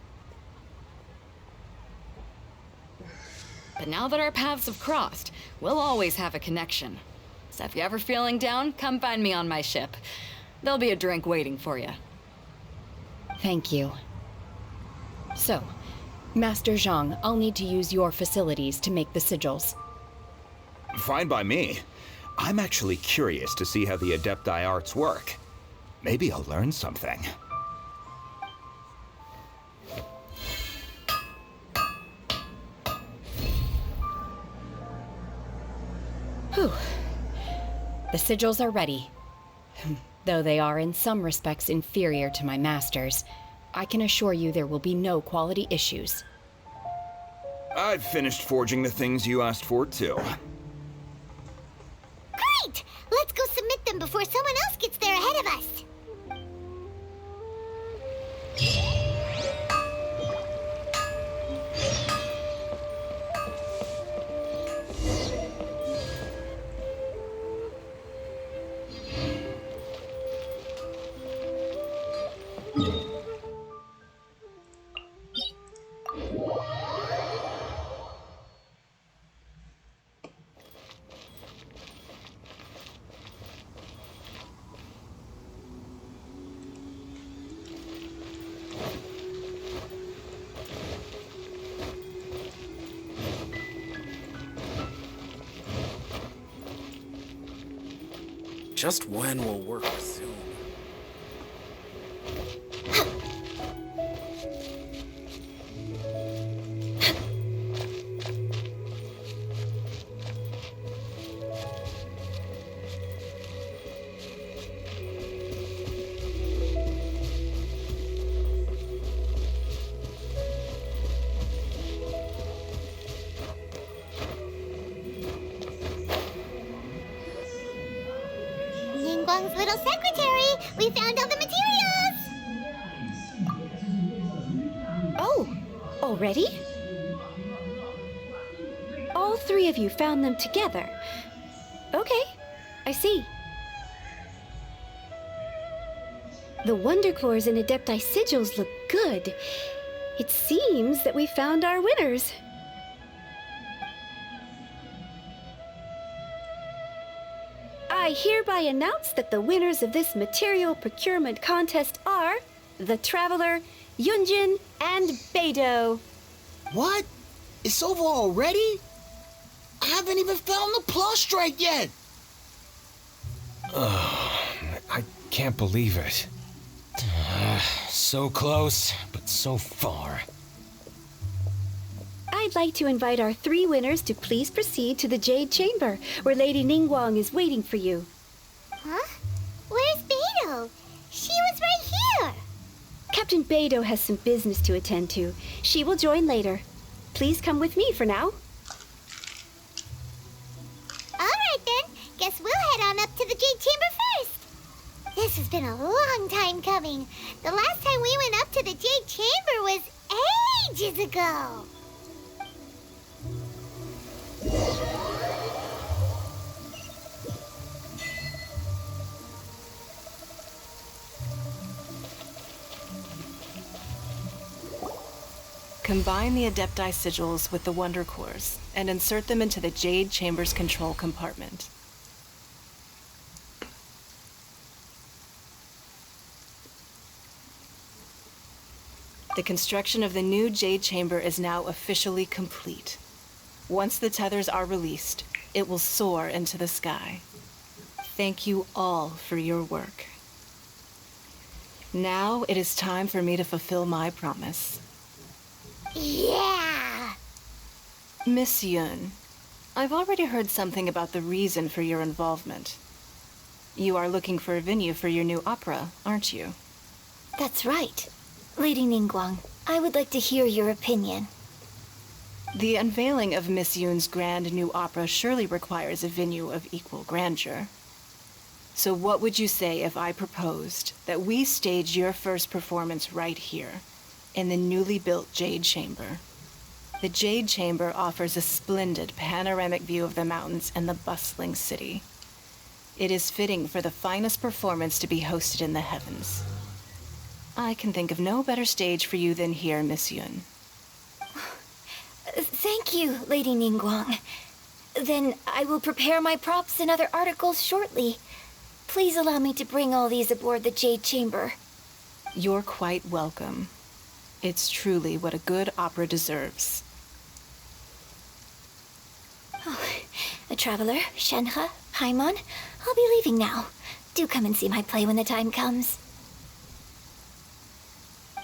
But now that our paths have crossed, we'll always have a connection. So if you're ever feeling down, come find me on my ship. There'll be a drink waiting for you. Thank you. So, Master Zhang, I'll need to use your facilities to make the sigils. Fine by me. I'm actually curious to see how the Adepti arts work. Maybe I'll learn something. Whew. The sigils are ready. Though they are in some respects inferior to my master's, I can assure you there will be no quality issues. I've finished forging the things you asked for, too. them before someone else gets there ahead of us. Just when will work resume? Ningguang's little secretary! We found all the materials! Oh, already? All three of you found them together. Okay, I see. The Wonder Cores and Adepti sigils look good. It seems that we found our winners. I hereby announce that the winners of this material procurement contest are the Traveler, Yunjin, and Beidou. What? It's over already? I haven't even found the Plustrite yet! I can't believe it. So close, but so far. I'd like to invite our three winners to please proceed to the Jade Chamber, where Lady Ningguang is waiting for you. Huh? Where's Beidou? She was right here! Captain Beidou has some business to attend to. She will join later. Please come with me for now. Alright then, guess we'll head on up to the Jade Chamber first. This has been a long time coming. The last time we went up to the Jade Chamber was ages ago. Combine the Adepti sigils with the Wonder Cores and insert them into the Jade Chamber's control compartment. The construction of the new Jade Chamber is now officially complete. Once the tethers are released, it will soar into the sky. Thank you all for your work. Now it is time for me to fulfill my promise. Yeah! Miss Yun, I've already heard something about the reason for your involvement. You are looking for a venue for your new opera, aren't you? That's right. Lady Ningguang, I would like to hear your opinion. The unveiling of Miss Yun's grand new opera surely requires a venue of equal grandeur. So what would you say if I proposed that we stage your first performance right here, in the newly built Jade Chamber? The Jade Chamber offers a splendid panoramic view of the mountains and the bustling city. It is fitting for the finest performance to be hosted in the heavens. I can think of no better stage for you than here, Miss Yun. Thank you, Lady Ningguang. Then I will prepare my props and other articles shortly. Please allow me to bring all these aboard the Jade Chamber. You're quite welcome. It's truly what a good opera deserves. Oh, a traveler, Shenhe, Paimon, I'll be leaving now. Do come and see my play when the time comes.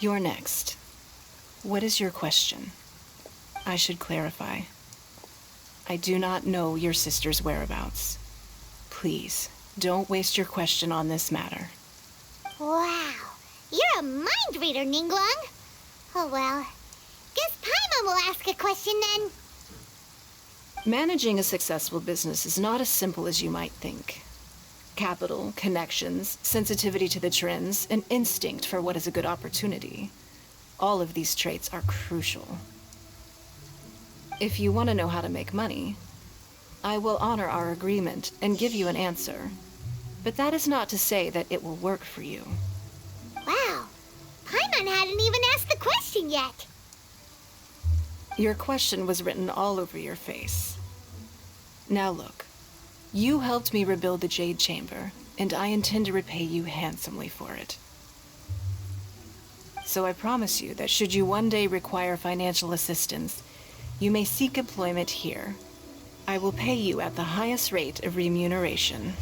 You're next. What is your question? I should clarify. I do not know your sister's whereabouts. Please, don't waste your question on this matter. Wow, you're a mind reader, Ningguang. Oh well, guess Paimon will ask a question then. Managing a successful business is not as simple as you might think. Capital, connections, sensitivity to the trends, an instinct for what is a good opportunity. All of these traits are crucial. If you want to know how to make money, I will honor our agreement and give you an answer. But that is not to say that it will work for you. Wow. Paimon hadn't even asked the question yet. Your question was written all over your face. Now look, you helped me rebuild the Jade Chamber, and I intend to repay you handsomely for it. So I promise you that should you one day require financial assistance, you may seek employment here. I will pay you at the highest rate of remuneration.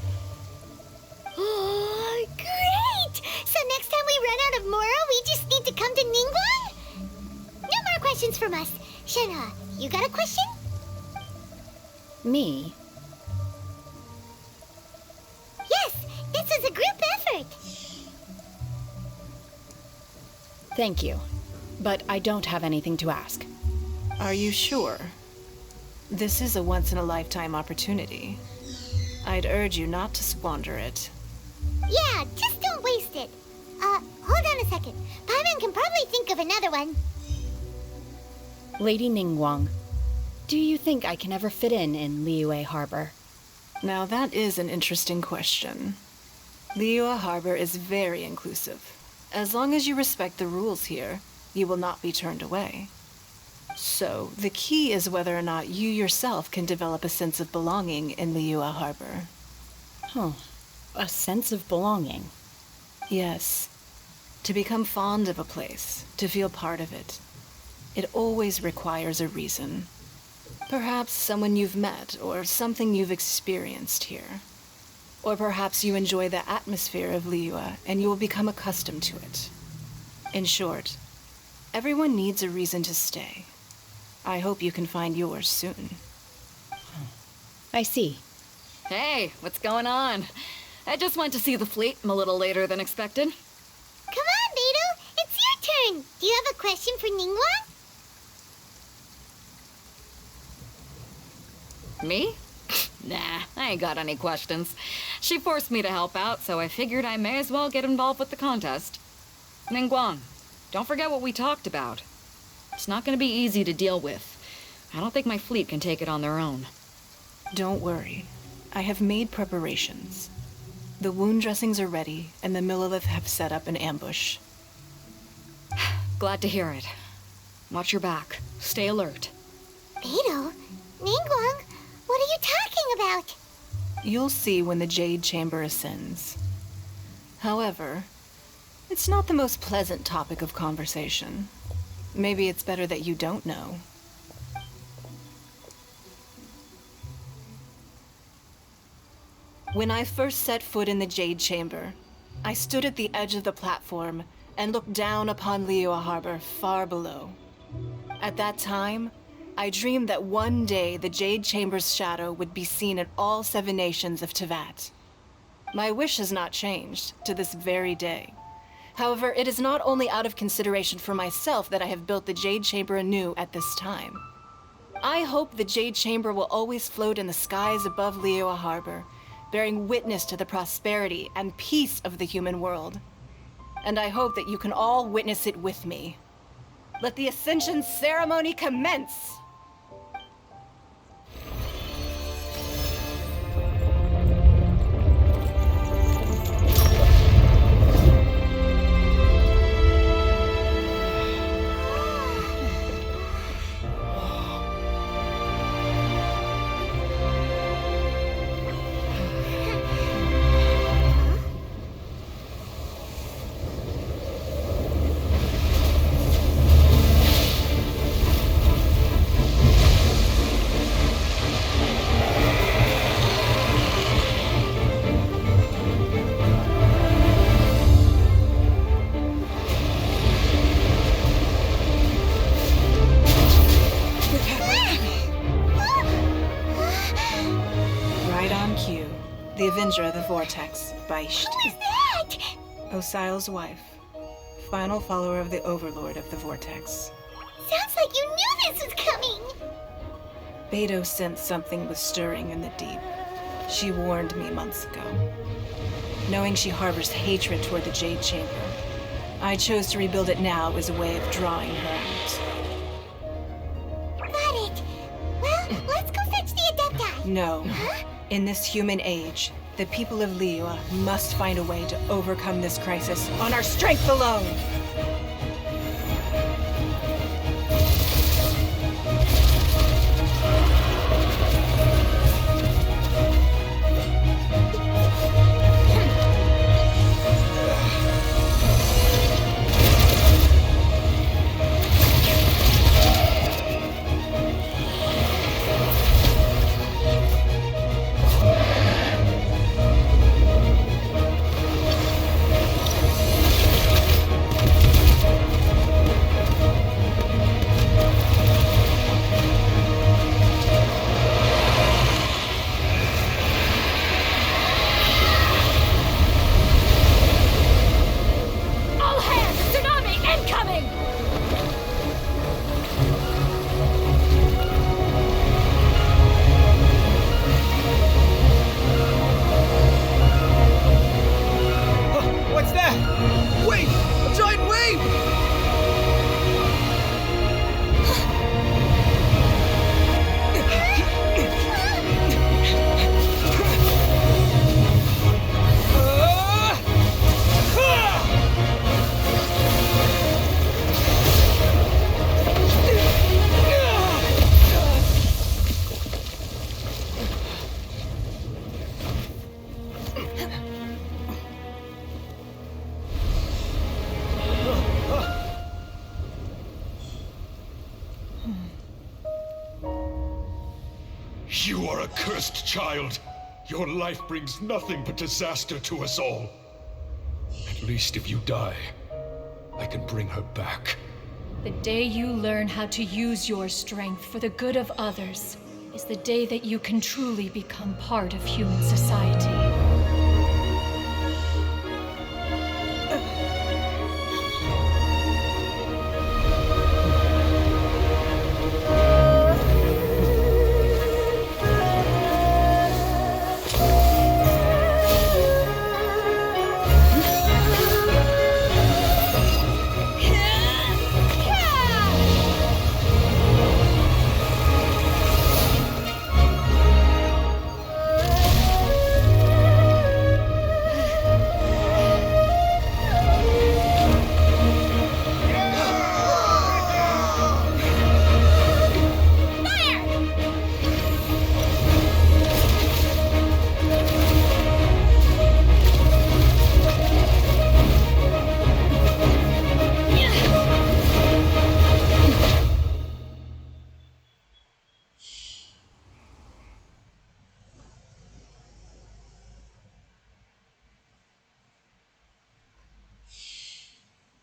Oh, great! So next time we run out of Moro, we just need to come to Ningguang? No more questions from us. Shenhe, you got a question? Me? Yes, this is a group effort. Thank you. But I don't have anything to ask. Are you sure? This is a once-in-a-lifetime opportunity. I'd urge you not to squander it. Yeah, just don't waste it. Hold on a second. Paimon can probably think of another one. Lady Ningguang, do you think I can ever fit in Liyue Harbor? Now that is an interesting question. Liyue Harbor is very inclusive. As long as you respect the rules here, you will not be turned away. So, the key is whether or not you yourself can develop a sense of belonging in Liyue Harbor. Huh. A sense of belonging? Yes. To become fond of a place, to feel part of it. It always requires a reason. Perhaps someone you've met, or something you've experienced here. Or perhaps you enjoy the atmosphere of Liyue, and you will become accustomed to it. In short, everyone needs a reason to stay. I hope you can find yours soon. I see. Hey, what's going on? I just went to see the fleet. I'm a little later than expected. Come on, Beidou. It's your turn. Do you have a question for Ningguang? Me? Nah, I ain't got any questions. She forced me to help out, so I figured I may as well get involved with the contest. Ningguang, don't forget what we talked about. It's not gonna be easy to deal with. I don't think my fleet can take it on their own. Don't worry. I have made preparations. The wound dressings are ready, and the Millilith have set up an ambush. Glad to hear it. Watch your back. Stay alert. Beidou? Ningguang? What are you talking about? You'll see when the Jade Chamber ascends. However, it's not the most pleasant topic of conversation. Maybe it's better that you don't know. When I first set foot in the Jade Chamber, I stood at the edge of the platform and looked down upon Liyue Harbor far below. At that time, I dreamed that one day the Jade Chamber's shadow would be seen in all 7 nations of Teyvat. My wish has not changed to this very day. However, it is not only out of consideration for myself that I have built the Jade Chamber anew at this time. I hope the Jade Chamber will always float in the skies above Liyue Harbor, bearing witness to the prosperity and peace of the human world. And I hope that you can all witness it with me. Let the Ascension ceremony commence! The Avenger of the Vortex, Beisht. Who is that? Osial's wife. Final follower of the Overlord of the Vortex. Sounds like you knew this was coming! Beidou sensed something was stirring in the deep. She warned me months ago. Knowing she harbors hatred toward the Jade Chamber, I chose to rebuild it now as a way of drawing her out. Got it. Well, let's go fetch the Adepti. No. Huh? In this human age, the people of Liyue must find a way to overcome this crisis on our strength alone! You are a cursed child. Your life brings nothing but disaster to us all. At least if you die, I can bring her back. The day you learn how to use your strength for the good of others is the day that you can truly become part of human society.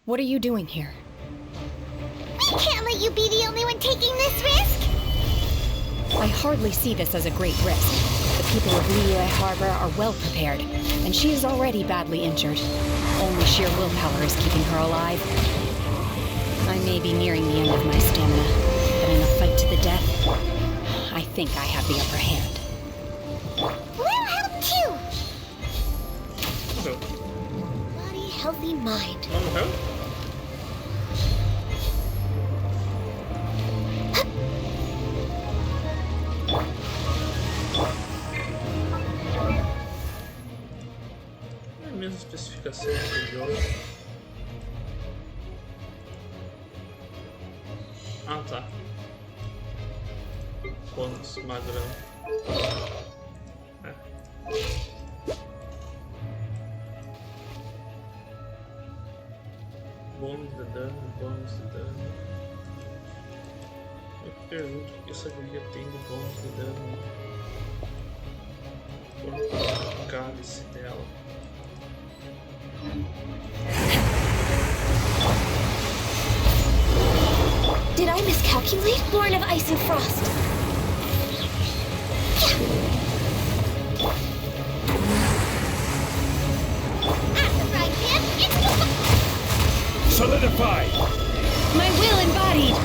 What are you doing here? We can't let you be the only one taking this risk! I hardly see this as a great risk. The people of Liyue Harbor are well prepared, and she is already badly injured. Only sheer willpower is keeping her alive. I may be nearing the end of my stamina, but in a fight to the death, I think I have the upper hand. We'll help too! Body, healthy mind. Mesma especificação do jogo. Ah, tá. Bônus magrão. É. Bônus de dano, bônus de dano. Eu pergunto o que essa guria tem de bônus de dano. Quanto o cálice dela. Did I miscalculate? Born of ice and frost. Solidify! My will embodied.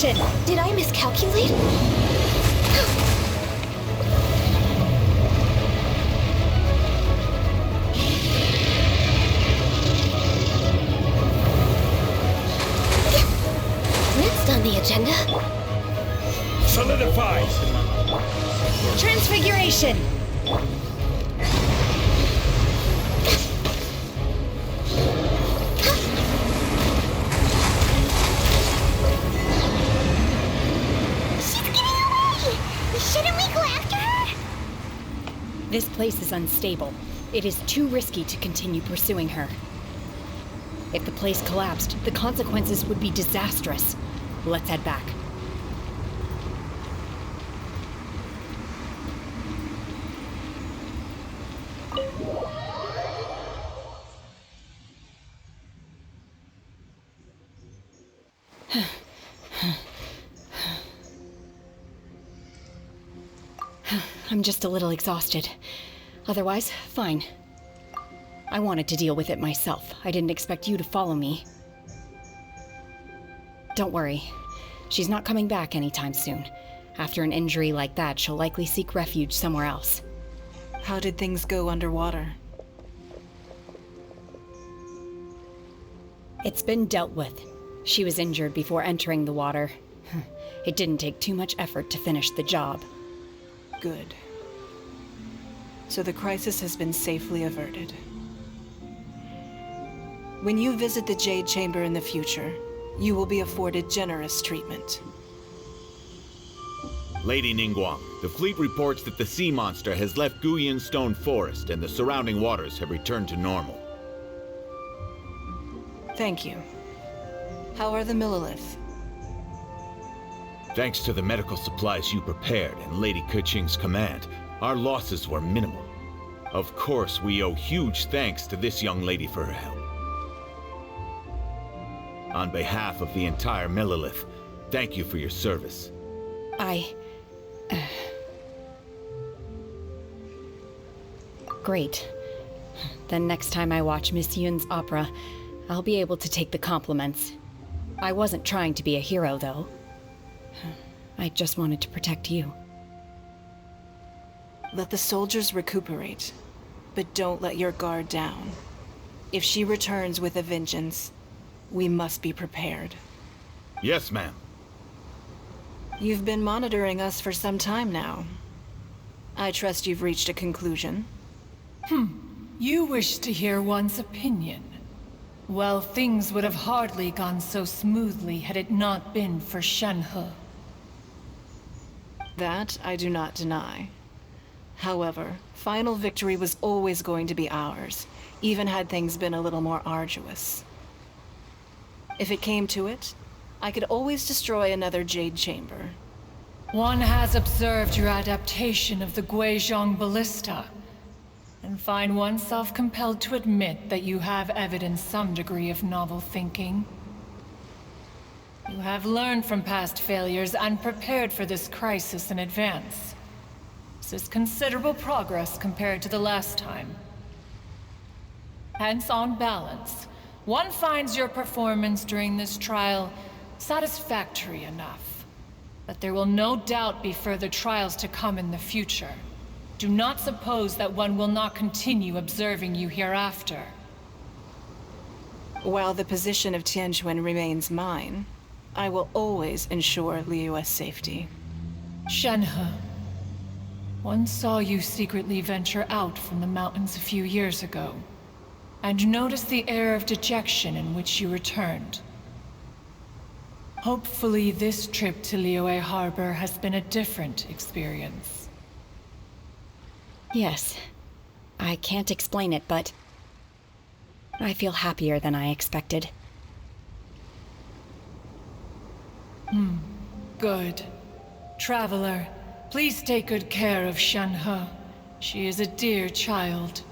Transfiguration! Did I miscalculate? Next on the agenda... Solidify! Transfiguration! Shouldn't we go after her? This place is unstable. It is too risky to continue pursuing her. If the place collapsed, the consequences would be disastrous. Let's head back. I'm just a little exhausted. Otherwise, fine. I wanted to deal with it myself. I didn't expect you to follow me. Don't worry. She's not coming back anytime soon. After an injury like that, she'll likely seek refuge somewhere else. How did things go underwater? It's been dealt with. She was injured before entering the water. It didn't take too much effort to finish the job. Good. So the crisis has been safely averted. When you visit the Jade Chamber in the future, you will be afforded generous treatment. Lady Ningguang, the fleet reports that the sea monster has left Guyan Stone Forest and the surrounding waters have returned to normal. Thank you. How are the Millilith? Thanks to the medical supplies you prepared and Lady Keqing's command, our losses were minimal. Of course, we owe huge thanks to this young lady for her help. On behalf of the entire Millilith, thank you for your service. Great. Then next time I watch Miss Yun's opera, I'll be able to take the compliments. I wasn't trying to be a hero, though. I just wanted to protect you. Let the soldiers recuperate, but don't let your guard down. If she returns with a vengeance, we must be prepared. Yes, ma'am. You've been monitoring us for some time now. I trust you've reached a conclusion. You wish to hear one's opinion. Well, things would have hardly gone so smoothly had it not been for Shenhe. That I do not deny. However, final victory was always going to be ours, even had things been a little more arduous. If it came to it, I could always destroy another Jade Chamber. One has observed your adaptation of the Guizhong Ballista, and find oneself compelled to admit that you have evidenced some degree of novel thinking. You have learned from past failures and prepared for this crisis in advance. This is considerable progress compared to the last time. Hence, on balance, one finds your performance during this trial satisfactory enough. But there will no doubt be further trials to come in the future. Do not suppose that one will not continue observing you hereafter. While the position of Tianquan remains mine, I will always ensure Liyue's safety. Shenhe, one saw you secretly venture out from the mountains a few years ago, and noticed the air of dejection in which you returned. Hopefully this trip to Liyue Harbor has been a different experience. Yes. I can't explain it, but I feel happier than I expected. Good. Traveler, please take good care of Shenhe. She is a dear child.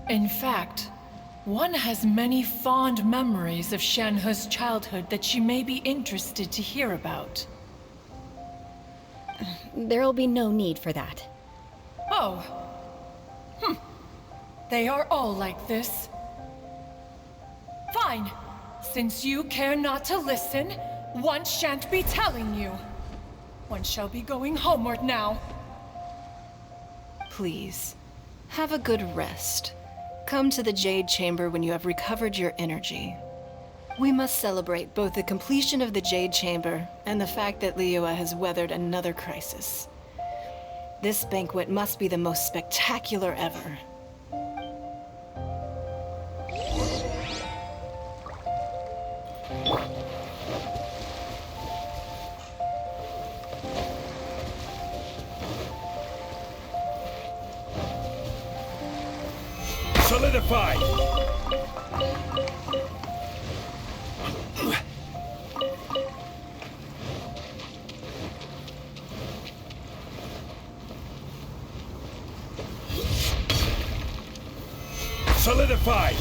In fact, one has many fond memories of Shenhe's childhood that she may be interested to hear about. There'll be no need for that. Oh. They are all like this. Fine. Since you care not to listen, One shan't be telling you. One shall be going homeward now. Please, have a good rest. Come to the Jade Chamber when you have recovered your energy. We must celebrate both the completion of the Jade Chamber and the fact that Liyue has weathered another crisis. This banquet must be the most spectacular ever. Solidify! Solidify!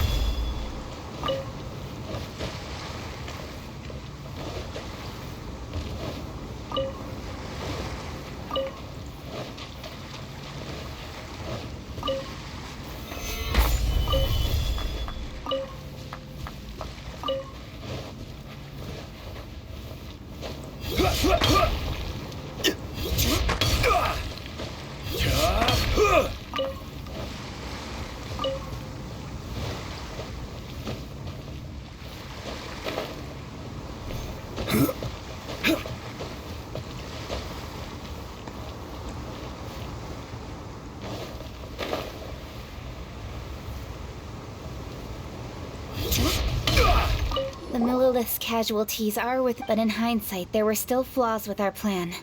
The Millilith's casualties are but in hindsight, there were still flaws with our plan.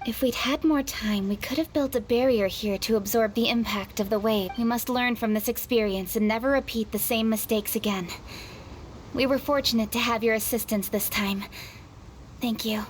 If we'd had more time, we could have built a barrier here to absorb the impact of the wave. We must learn from this experience and never repeat the same mistakes again. We were fortunate to have your assistance this time. Thank you.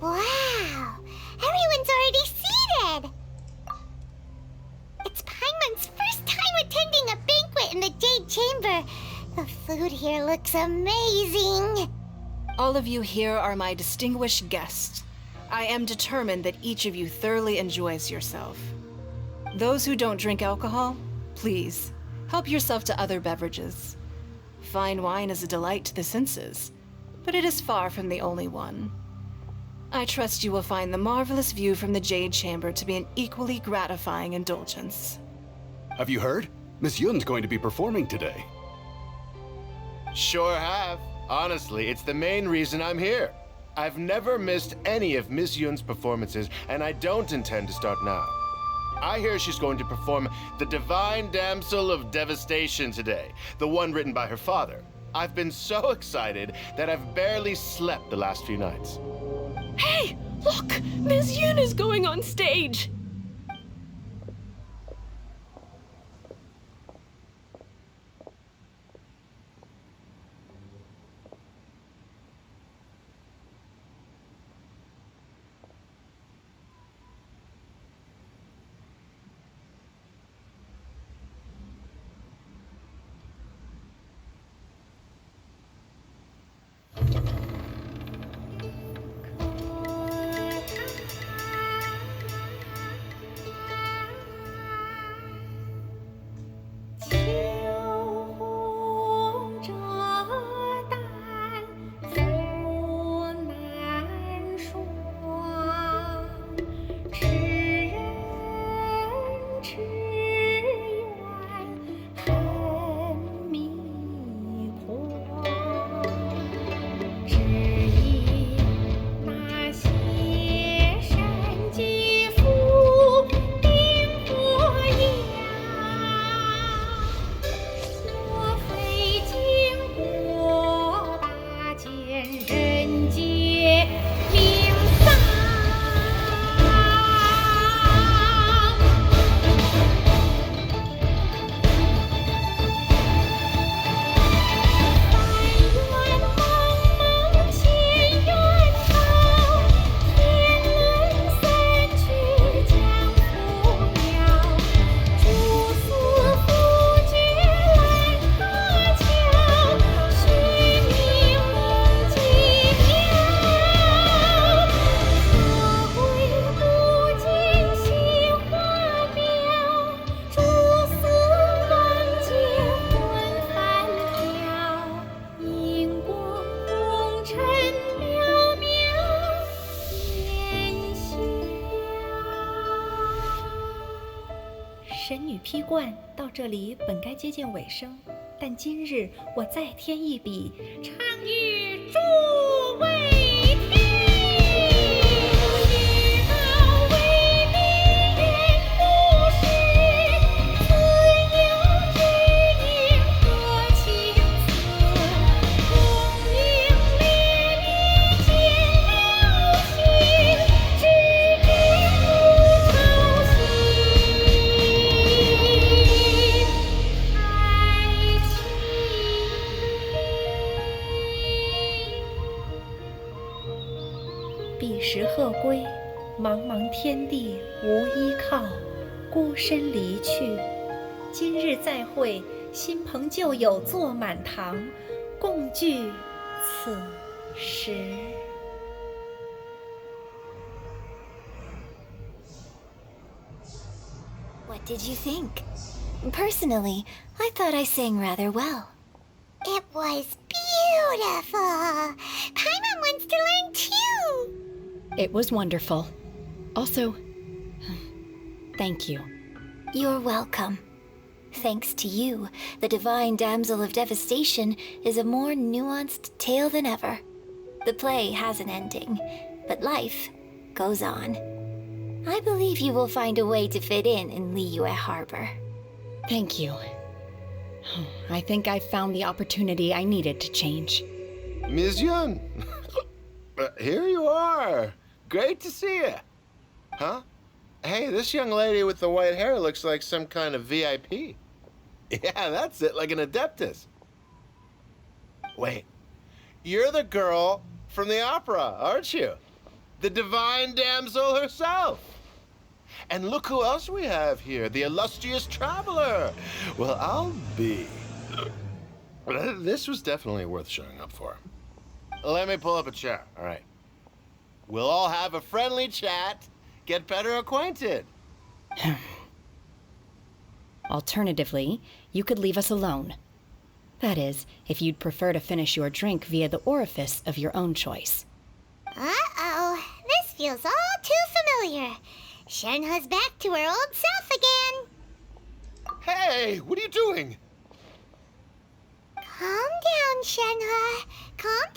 Wow! Everyone's already seated! It's Paimon's first time attending a banquet in the Jade Chamber. The food here looks amazing. All of you here are my distinguished guests. I am determined that each of you thoroughly enjoys yourself. Those who don't drink alcohol, please, help yourself to other beverages. Fine wine is a delight to the senses, but it is far from the only one. I trust you will find the marvelous view from the Jade Chamber to be an equally gratifying indulgence. Have you heard? Miss Yun's going to be performing today. Sure have. Honestly, it's the main reason I'm here. I've never missed any of Miss Yun's performances, and I don't intend to start now. I hear she's going to perform The Divine Damsel of Devastation today, the one written by her father. I've been so excited that I've barely slept the last few nights. Hey, look! Miss Yun is going on stage! 神女劈冠到这里本该接近尾声，但今日我再添一笔，唱与诸位听，写到为你人不识，自有知音和情思，功名烈烈见了心，知知不操心。彼时鹤归，茫茫天地无依靠，孤身离去。今日再会，新朋旧友坐满堂，共聚此时。What did you think? Personally, I thought I sang rather well. It was beautiful. Paimon wants to learn too. It was wonderful. Also, thank you. You're welcome. Thanks to you, the Divine Damsel of Devastation is a more nuanced tale than ever. The play has an ending, but life goes on. I believe you will find a way to fit in Liyue Harbor. Thank you. I think I found the opportunity I needed to change. Ms. Yun! Here you are. Great to see you. Huh? Hey, this young lady with the white hair looks like some kind of VIP. Yeah, that's it, like an Adeptus. Wait, you're the girl from the opera, aren't you? The Divine Damsel herself. And look who else we have here, the illustrious traveler. Well, I'll be. This was definitely worth showing up for. Let me pull up a chair, all right. We'll all have a friendly chat, get better acquainted. Alternatively, you could leave us alone. That is, if you'd prefer to finish your drink via the orifice of your own choice. Uh-oh, this feels all too familiar. Shenhe's back to her old self again. Hey, what are you doing? Calm down, Shenhe. Calm